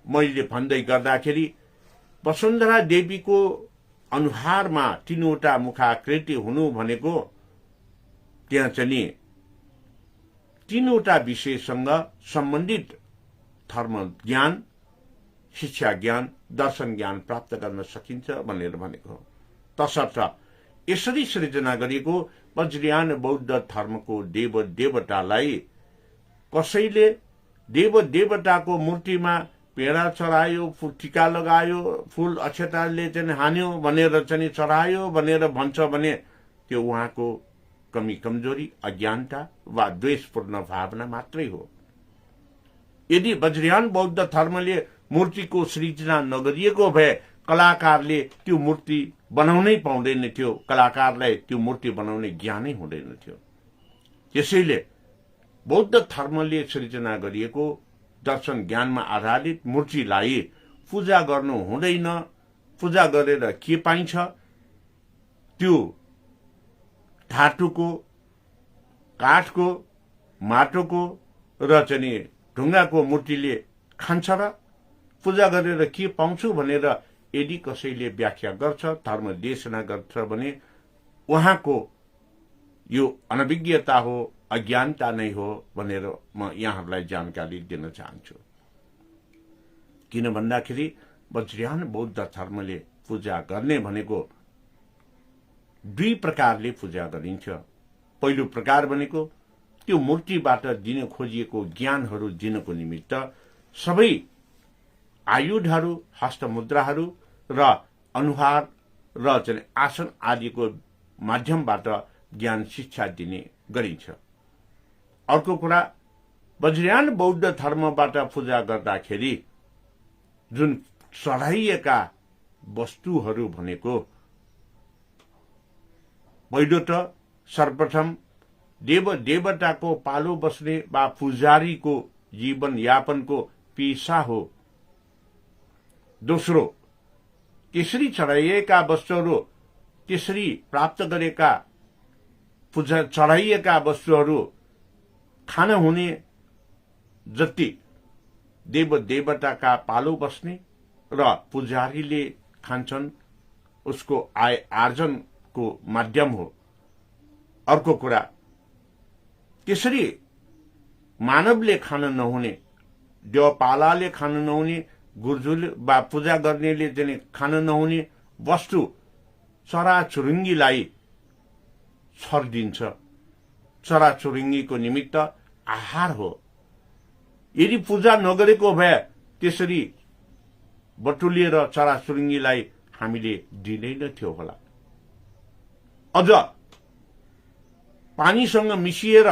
मैले भन्दै गर्दाखेरि वसुन्धरा देवीको अनुहारमा तीनवटा मुखाकृति हुनु भनेको त्यहाँ चाहिँ तीनवटा विषयसँग सम्बन्धित धर्म ज्ञान, शिक्षा ज्ञान, दर्शन ज्ञान प्राप्त गर्न सकिन्छ भनेर भनेको हो। तसर्थ यसरी सृजना गरिएको वज्रयान बौद्ध धर्मको देव देवतालाई कसैले देव देवताको मूर्तिमा पेडा चढायो, टीका लगायो, फूल अक्षताले चाहिँ हान्यो भनेर चाहिँ चढायो भनेर भन्छ भने त्यो उहाँको कमी कमजोरी, अज्ञानता वा द्वेषपूर्ण भावना मात्रै हो। यदि वज्रयान बौद्ध धर्मले मूर्तिको सृजना नगरिएको भए कलाकारले त्यो मूर्ति बनाउनै पाउँदैन थियो, कलाकारलाई त्यो मूर्ति बनाउने ज्ञानै हुँदैन थियो। त्यसैले बौद्ध धर्मले सृजना गरिएको दर्शन ज्ञानमा आधारित मूर्तिलाई पूजा गर्नु हुँदैन। पूजा गरेर के पाइन्छ? त्यो धातुको, काठको, माटोको र चाहिँ ढुङ्गाको मूर्तिले खान्छ र पूजा गरेर के पाउँछु भनेर यदि कसैले व्याख्या गर्छ, धर्म देशना गर्छ भने उहाँको यो अनभिज्ञता हो, अज्ञानता नै हो भनेर म यहाँहरूलाई जानकारी दिन चाहन्छु। किन भन्दाखेरि वज्रयान बौद्ध धर्मले पूजा गर्ने भनेको दुई प्रकारले पूजा गरिन्छ। पहिलो प्रकार भनेको त्यो मूर्तिबाट दिन खोजिएको ज्ञानहरू दिनको निमित्त सबै आयुधहरू, हस्तमुद्राहरू र अनुहार र चाहिँ आसन आदिको माध्यमबाट ज्ञान शिक्षा दिने गरिन्छ। अर्को कुरा, वज्रयान बौद्ध धर्मबाट पूजा गर्दाखेरि जुन चढाइएका वस्तुहरू भनेको पहिलो त सर्वप्रथम देव देवताको पालो बस्ने वा पुजारीको जीवन यापनको पेशा हो। दोस्रो, त्यसरी चढाइएका वस्तुहरू, त्यसरी प्राप्त गरेका पूजा चढाइएका वस्तुहरू खान हुने जति देव देवताका पालो बस्ने र पुजारीले खान्छन् उसको आय आर्जनको माध्यम हो। अर्को कुरा, त्यसरी मानवले खान नहुने, देवपालाले खान नहुने, गुर्जुले वा पूजा गर्नेले चाहिँ खान नहुने वस्तु चराचुरुङ्गीलाई छरिदिन्छ। चराचुरुङ्गीको निमित्त आहार हो। यदि पूजा नगरेको भए त्यसरी बटुलिएर चराचुरुङ्गीलाई हामीले दिँदैनथ्यो होला। अझ पानीसँग मिसिएर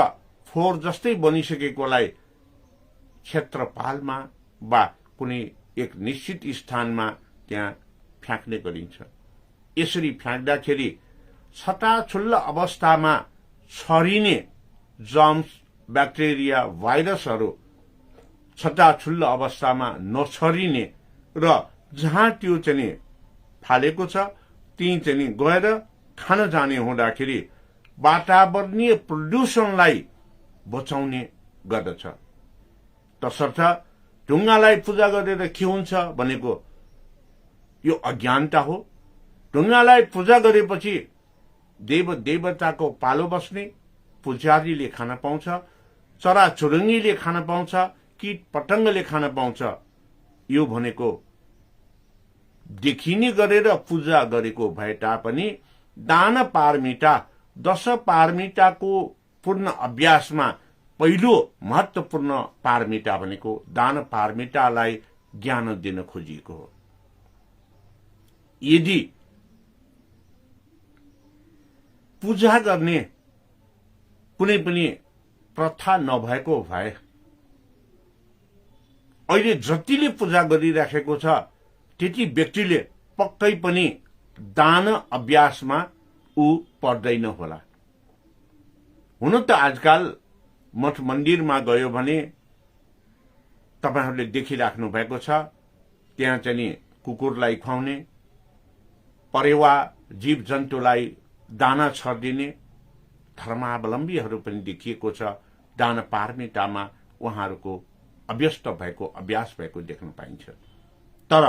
फोहोर जस्तै बनिसकेकोलाई क्षेत्रपालमा वा कुनै एक निश्चित स्थानमा त्यहाँ फ्याँक्ने गरिन्छ। यसरी फ्याँक्दाखेरि छटाछुल्ल अवस्थामा छरिने जर्म्स, ब्याक्टेरिया, भाइरसहरू छटाछुल्ल अवस्थामा नछरिने र जहाँ त्यो चाहिँ फालेको छ त्यही चाहिँ गएर खान जाने हुँदाखेरि वातावरणीय प्रदूषणलाई बचाउने गर्दछ। तसर्थ ढुङ्गालाई पूजा गरेर के हुन्छ भनेको यो अज्ञानता हो। ढुङ्गालाई पूजा गरेपछि देव देवताको पालो बस्ने, पुजारीले खान पाउँछ, चराचुरुङ्गीले खान पाउँछ, कीट पतङ्गले खान पाउँछ। यो भनेको देखिने गरेर पूजा गरेको भए तापनि दान पारमिता, 10 पारमिताको पूर्ण अभ्यासमा पहिलो महत्वपूर्ण पारमिता भनेको दान पारमितालाई ज्ञान दिन खोजिएको हो। यदि पूजा गर्ने कुनै पनि प्रथा नभएको भए अहिले जतिले पूजा गरिराखेको छ त्यति व्यक्तिले पक्कै पनि दान अभ्यासमा ऊ पर्दैन होला। हुन त आजकल मठ मन्दिरमा गयो भने तपाईहरूले देखिराख्नु भएको छ, त्यहाँ चाहिँ कुकुरलाई खुवाउने, परेवा जीव जन्तुलाई दाना छरिदिने धर्मावलम्बीहरू पनि देखिएको छ। दान पारमितामा उहाँहरूको अभ्यस्त भएको, अभ्यास भएको देख्न पाइन्छ। तर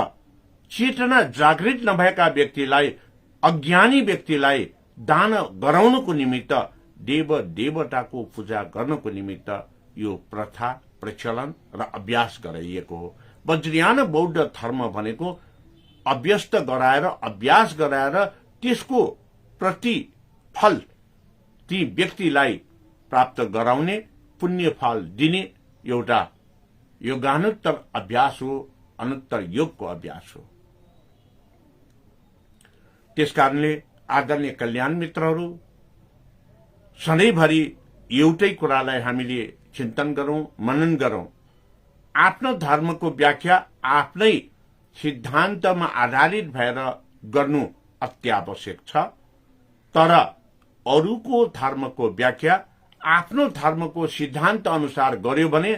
चेतना जागृत नभएका व्यक्तिलाई, अज्ञानी व्यक्तिलाई दान गराउनको निमित्त, देव देवताको पूजा गर्नको निमित्त यो प्रथा, प्रचलन र अभ्यास गराइएको हो। वज्रयान बौद्ध धर्म भनेको अभ्यस्त गराएर, अभ्यास गराएर त्यसको प्रतिफल ती व्यक्तिलाई प्राप्त गराउने, पुण्य फल दिने एउटा योगानुत्तर अभ्यास हो, अनुत्तर योगको अभ्यास हो। त्यसकारणले आदरणीय कल्याण मित्रहरू, सधैँभरि एउटै कुरालाई हामीले चिन्तन गरौं, मनन गरौं। आफ्नो धर्मको व्याख्या आफ्नै सिद्धान्तमा आधारित भएर गर्नु अत्यावश्यक छ। तर अरूको धर्मको व्याख्या आफ्नो धर्मको सिद्धान्त अनुसार गर्यो भने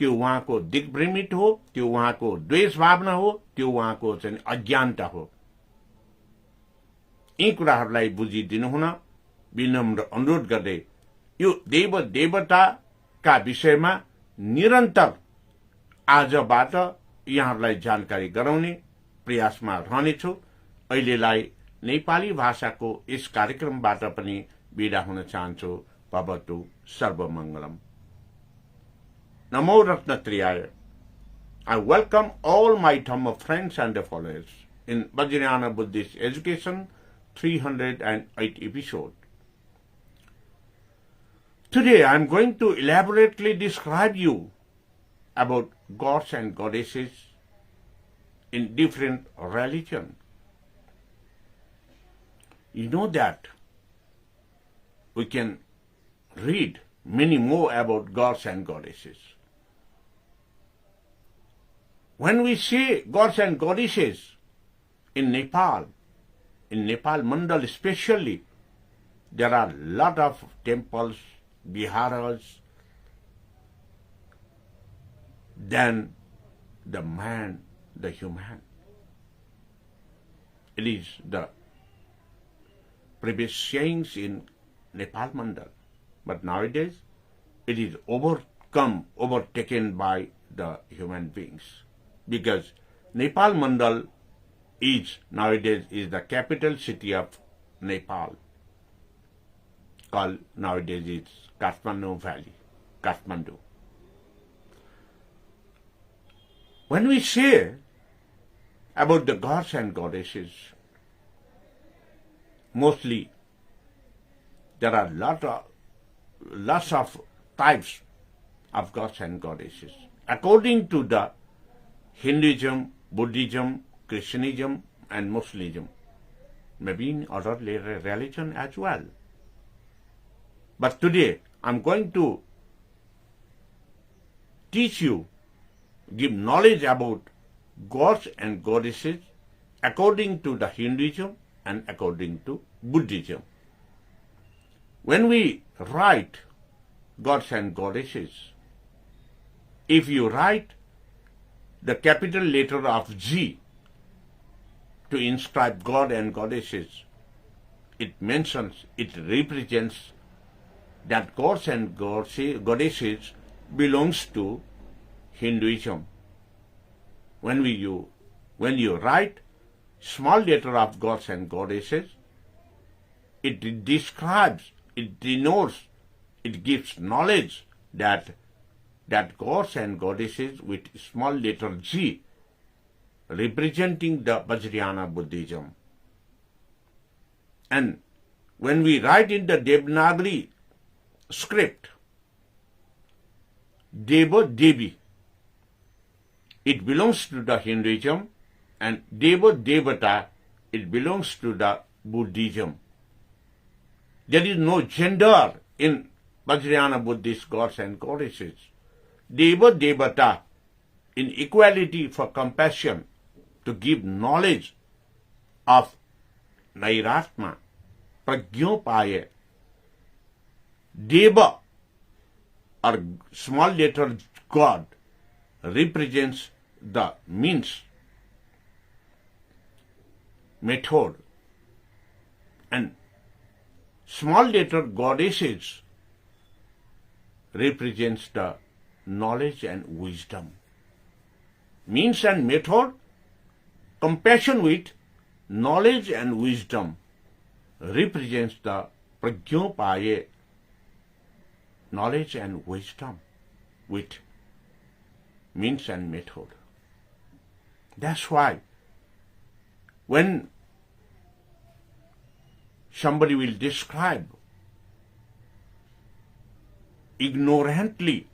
त्यो उहाँको दिग्भ्रमित हो, त्यो उहाँको द्वेष भावना हो, त्यो उहाँको चाहिँ अज्ञानता हो। यी कुराहरूलाई बुझिदिनु हुन विनम्र अनुरोध गर्दै यो देव देवताका विषयमा निरन्तर आजबाट यहाँहरूलाई जानकारी गराउने प्रयासमा रहनेछु। अहिलेलाई नेपाली भाषाको यस कार्यक्रमबाट पनि बिदा हुन चाहन्छु। भवतु सर्वमङ्गलम। नमो रत्नत्रियाय। I welcome all my Dhamma friends and followers in Vajrayana Buddhist Education 308 episode. Today I am going to elaborately describe you about gods and goddesses in different religions. You know that we can read many more about gods and goddesses. When we say gods and goddesses in Nepal Mandal especially, there are a lot of temples, viharas, than the man, the human. It is the previous sayings in Nepal Mandal. But nowadays, it is overtaken by the human beings. Because Nepal Mandal nowadays is the capital city of Nepal. Called nowadays it's Kathmandu Valley, Kathmandu. When we say about the gods and goddesses, mostly there are lots of types of gods and goddesses. According to the Hinduism, Buddhism, Christianism, and Muslimism, maybe in other religion as well. But today, I'm going to teach you, give knowledge about gods and goddesses according to the Hinduism and according to Buddhism. When we write gods and goddesses, if you write the capital letter of G to inscribe God and goddesses, it mentions, it represents that gods and goddesses belongs to Hinduism. When you write small letter of gods and goddesses, it describes, it denotes, it gives knowledge that gods and goddesses with small letter G representing the Vajrayana Buddhism. And when we write in the Devanagari script, Deva Devi, it belongs to the Hinduism, and Deva Devata, it belongs to the Buddhism. There is no gender in Vajrayana Buddhist gods and goddesses. Deva Devata, in equality for compassion, to give knowledge of Nairatma, Prajnopaya. Deva, or small letter God, represents the means, method, and small letter goddesses represents the knowledge and wisdom. Means and method, compassion with knowledge and wisdom represents the Prajnopaya, knowledge and wisdom with means and method. That's why when somebody will describe ignorantly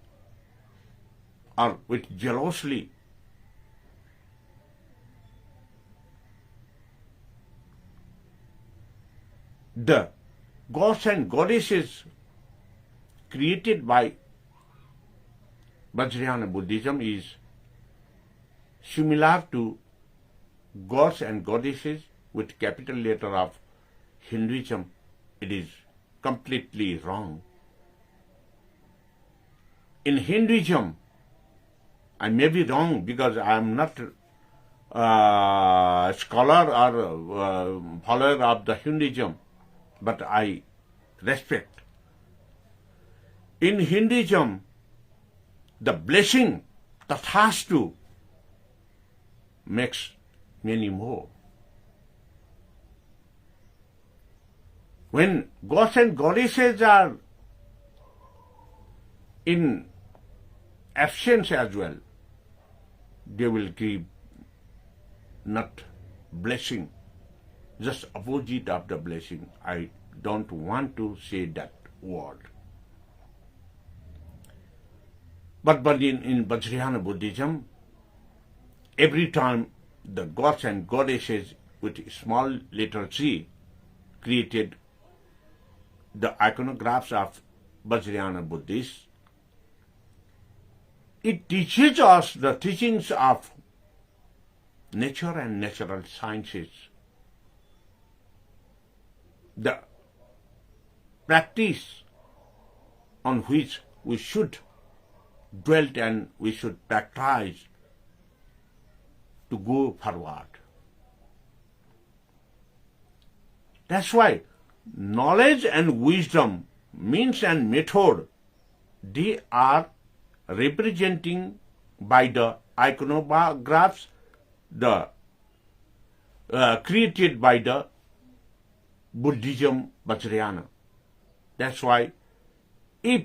or with jealously the gods and goddesses created by Vajrayana Buddhism is similar to gods and goddesses with capital letter of Hinduism. It is completely wrong. In Hinduism, I may be wrong because I am not a scholar or follower of the Hinduism, but I respect. In Hinduism, the blessing, tathastu, makes many more. When gods and goddesses are in absence as well, they will give not blessing, just opposite of the blessing. I don't want to say that word. But in Vajrayana Buddhism, every time the gods and goddesses with small letter G created the iconographs of Vajrayana Buddhists, it teaches us the teachings of nature and natural sciences, the practice on which we should dwell and we should practice to go forward. That's why knowledge and wisdom, means and method, they are representing by the iconographs, the created by the Buddhism Vajrayana. That's why if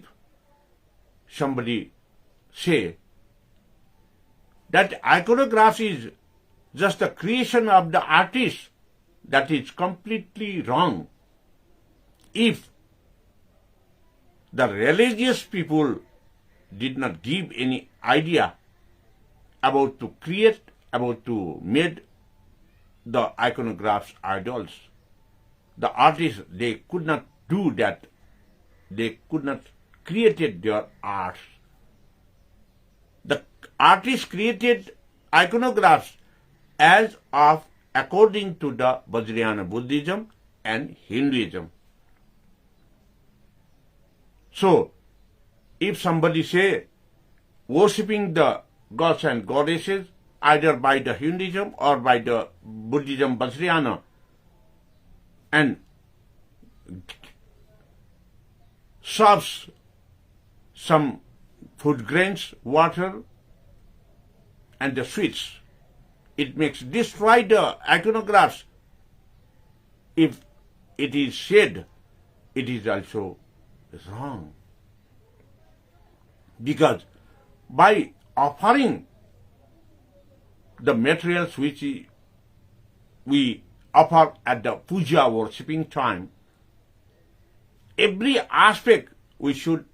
somebody say that iconograph is just a creation of the artist, that is completely wrong. If the religious people did not give any idea about to create, about to make the iconographs idols, the artists, they could not do that. They could not create their art. artists created iconographs as of according to the Vajrayana Buddhism and Hinduism. So, if somebody say worshipping the gods and goddesses either by the Hinduism or by the Buddhism Vajrayana and serves some food grains, water and the sweets, it makes destroy the iconographs. If it is said, it is also wrong. Because by offering the materials which we offer at the puja worshipping time, every aspect we should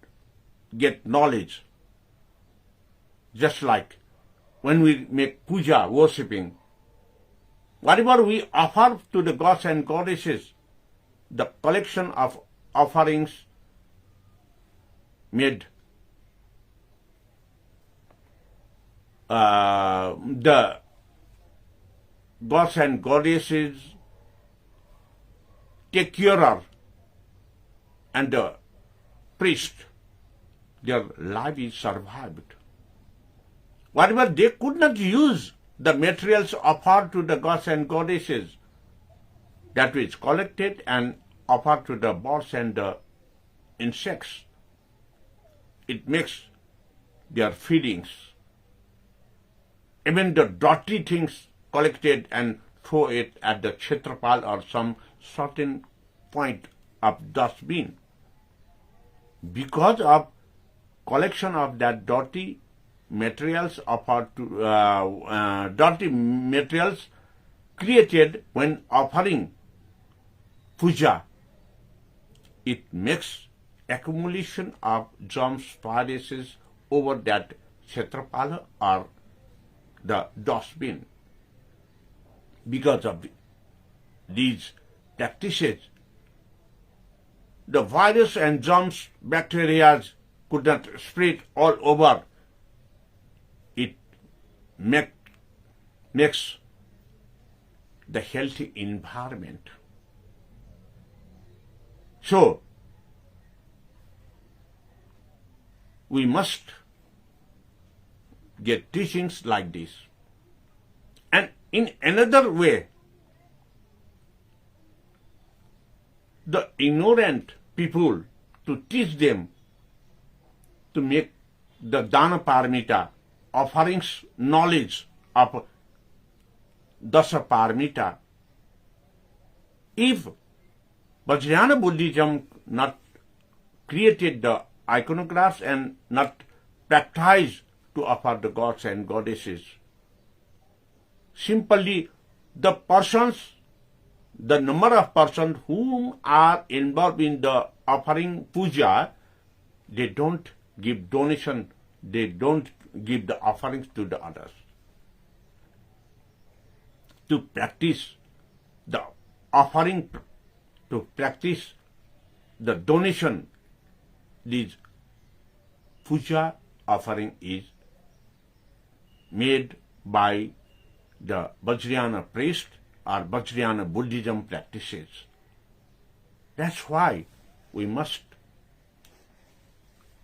get knowledge. Just like when we make puja worshipping, whatever we offer to the gods and goddesses, the collection of offerings made the gods and goddesses take care of, and the priest, their life is survived. Whatever they could not use the materials offered to the gods and goddesses, that is collected and offered to the birds and the insects. It makes their feedings. Even the dirty things collected and throw it at the Kshetrapal or some certain point of dustbin. Because of collection of that dirty materials offered to dirty materials created when offering puja, it makes accumulation of germs, viruses over that Kshetrapala or the dustbin. Because of these practices, the virus and germs, bacteria could not spread all over. It makes the healthy environment. So, we must get teachings like this. And in another way, the ignorant people, to teach them to make the dana paramita, offerings, knowledge of dasa paramita. If Vajrayana Buddhism not created the iconographs and not practiced to offer the gods and goddesses, simply the persons, the number of persons whom are involved in the offering puja, they don't give donation, they don't give the offerings to the others. To practice the offering, to practice the donation, this puja offering is made by the Vajrayana priest or Vajrayana Buddhism practices. That's why we must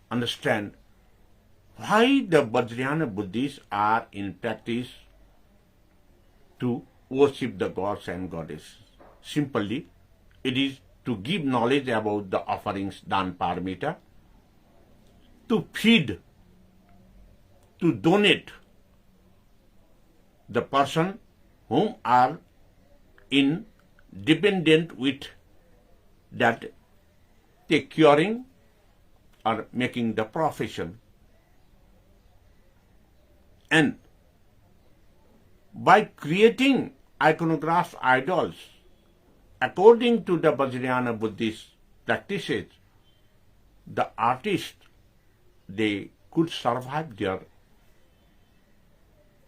understand why the Vajrayana Buddhists are in practice to worship the gods and goddesses. Simply, it is to give knowledge about the offerings dan paramita, to feed, to donate the person whom are in dependent with that take curing or making the profession. And by creating iconographs, idols, according to the Vajrayana Buddhist practices, the artists, they could survive their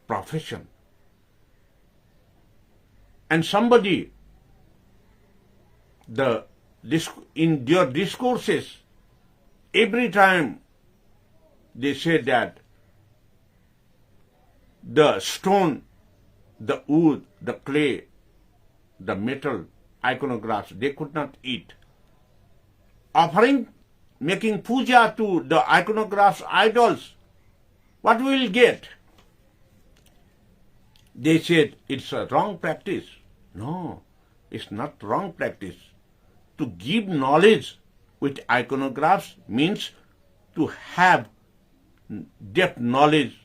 profession. And somebody, in their discourses, every time they say that the stone, the wood, the clay, the metal, iconographs, they could not eat. Offering, making puja to the iconographs, idols, what we will get? They said it's a wrong practice. No, it's not wrong practice. To give knowledge with iconographs means to have depth knowledge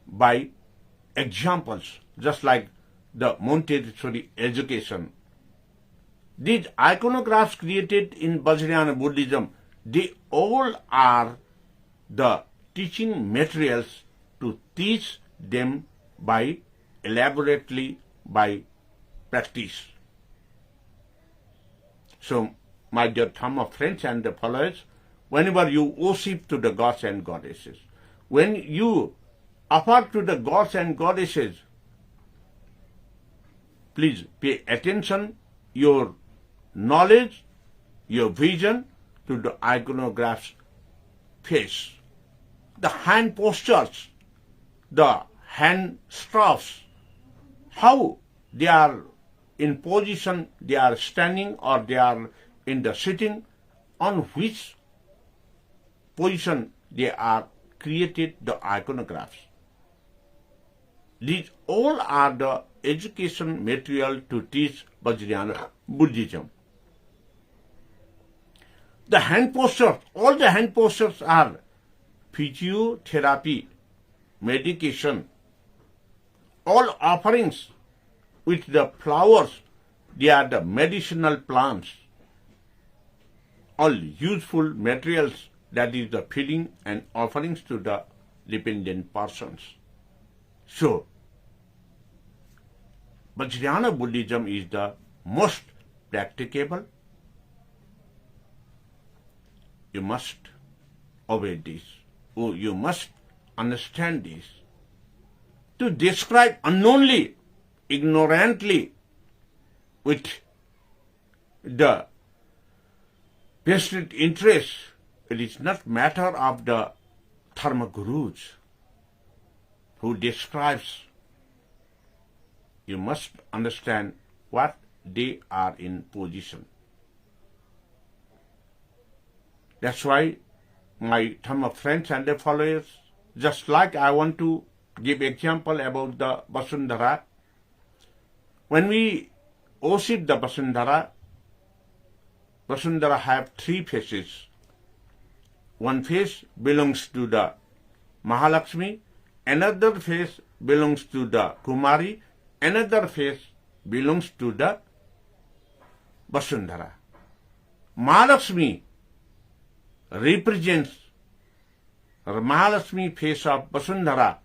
by examples, just like the Montessori education. These iconographs created in Vajrayana Buddhism, they all are the teaching materials to teach them by elaborately by practice. So, my dear Dhamma friends and the followers, whenever you worship to the gods and goddesses, when you offer to the gods and goddesses, please pay attention, your knowledge, your vision to the iconograph's face. The hand postures, the hand straps, how they are in position, they are standing or they are in the sitting, on which position they are created the iconographs. These all are the education material to teach Vajrayana Buddhism. The hand postures, all the hand postures are physiotherapy, medication, all offerings with the flowers, they are the medicinal plants, all useful materials, that is the feeding and offerings to the dependent persons. So, Vajrayana Buddhism is the most practicable. You must obey this. Oh, you must understand this. To describe unknowingly, ignorantly, with the vested interest, it is not matter of the Dharma Gurus who describes. You must understand what they are in position. That's why my Dhamma friends and their followers, just like I want to give example about the Vasundhara. When we worship the Vasundhara, Vasundhara have three faces. One face belongs to the Mahalakshmi, another face belongs to the Kumari, another face belongs to the Vasundhara. Mahalakshmi represents, Mahalakshmi face of Vasundhara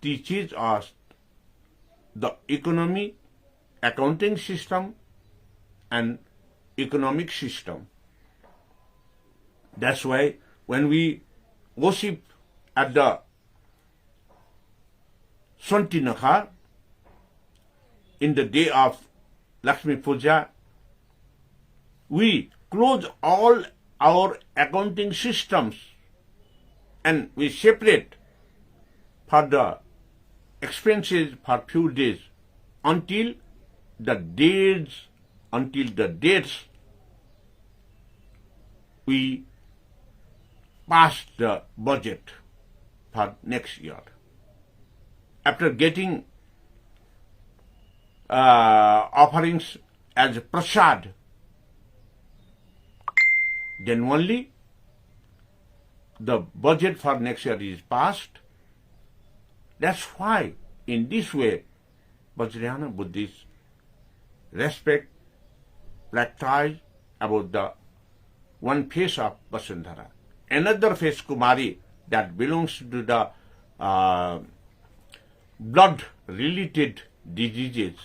teaches us the economy, accounting system and economic system. That's why when we worship at the Shantinakha, in the day of Lakshmi Puja, we close all our accounting systems and we separate for the expenses for few days until the dates we pass the budget for next year. After getting offerings as prasad, then only the budget for next year is passed. That's why, in this way, Vajrayana Buddhists respect, practice about the one face of Vasundhara. Another face, Kumari, that belongs to the blood-related diseases,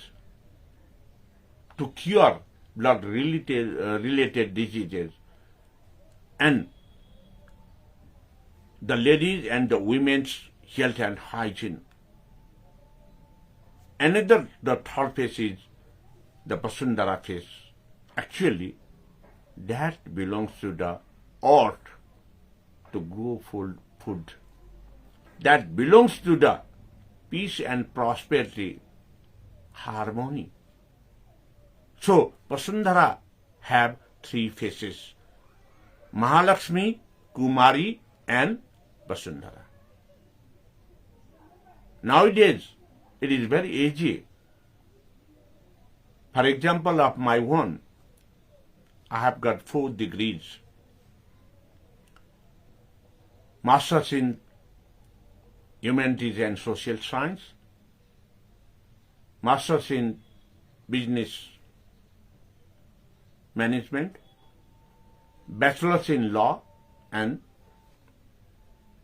to cure blood-related diseases. And the ladies and the women's health and hygiene. Another, the third face is the Vasundhara face. Actually, that belongs to the earth to grow food. that belongs to the peace and prosperity, harmony. So, Vasundhara have three faces: Mahalakshmi, Kumari, and Vasundhara. Nowadays, it is very easy. For example, of my own, I have got 4 degrees. Masters in Humanities and Social Science, Masters in Business Management, Bachelors in Law, and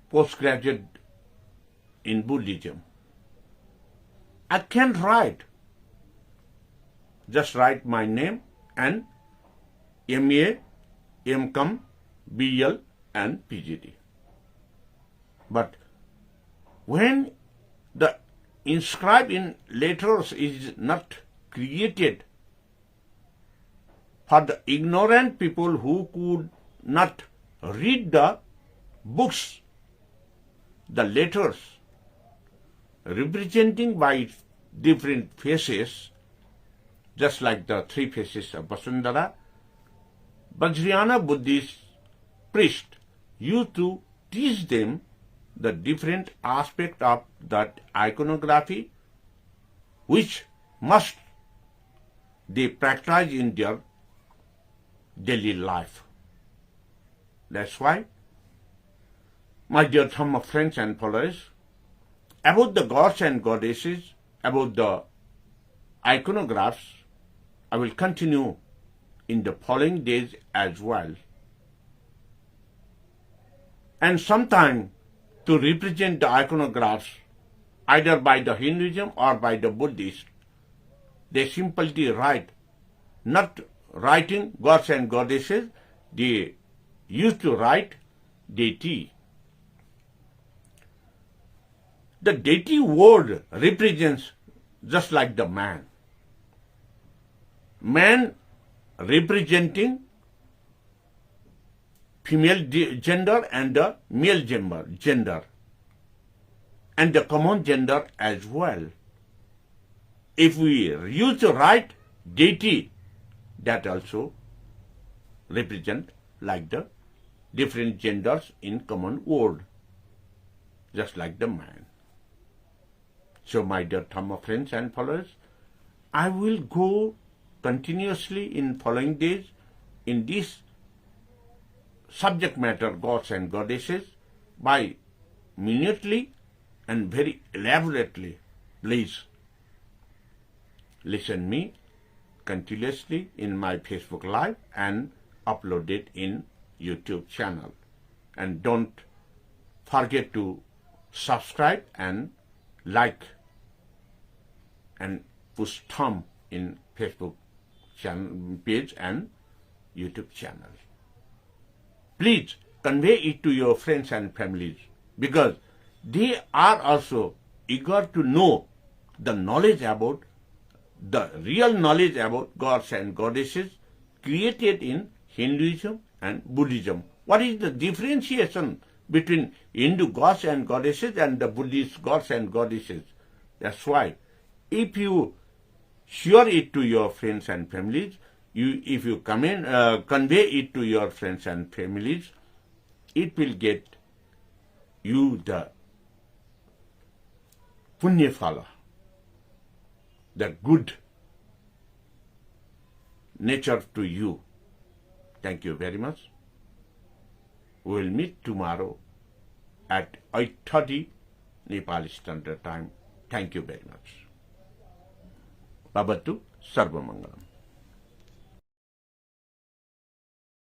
Postgraduate in Buddhism. I can write. Just write my name and MA, MCom, BL, and PGD. But when the inscribed in letters is not created for the ignorant people who could not read the books, the letters representing by different faces, just like the 3 faces of Vasundhara, Vajrayana Buddhist priest used to teach them the different aspect of that iconography, which must they practice in their daily life. That's why, my dear Dhamma friends and followers, about the gods and goddesses, about the iconographs, I will continue in the following days as well. And sometime to represent the iconographs, either by the Hinduism or by the Buddhist, they simply write, not writing gods and goddesses, they used to write deity. The deity word represents just like the man. Man representing female gender and the male gender, and the common gender as well. If we use to write deity, that also represent like the different genders in common word, just like the man. So, my dear Dhamma friends and followers, I will go continuously in following days in this subject matter, gods and goddesses, by minutely and very elaborately. Please listen me continuously in my Facebook Live and upload it in YouTube channel. And don't forget to subscribe and like and push thumb in Facebook page and YouTube channel. Please convey it to your friends and families, because they are also eager to know the knowledge about, the real knowledge about gods and goddesses created in Hinduism and Buddhism. What is the differentiation between Hindu gods and goddesses and the Buddhist gods and goddesses? That's why, if you share it to your friends and families, if you convey it to your friends and families, it will get you the punya phala, the good nature to you. Thank you very much. We will meet tomorrow at 8:30 Nepali Standard Time. Thank you very much. Babatu Sarvamangalam.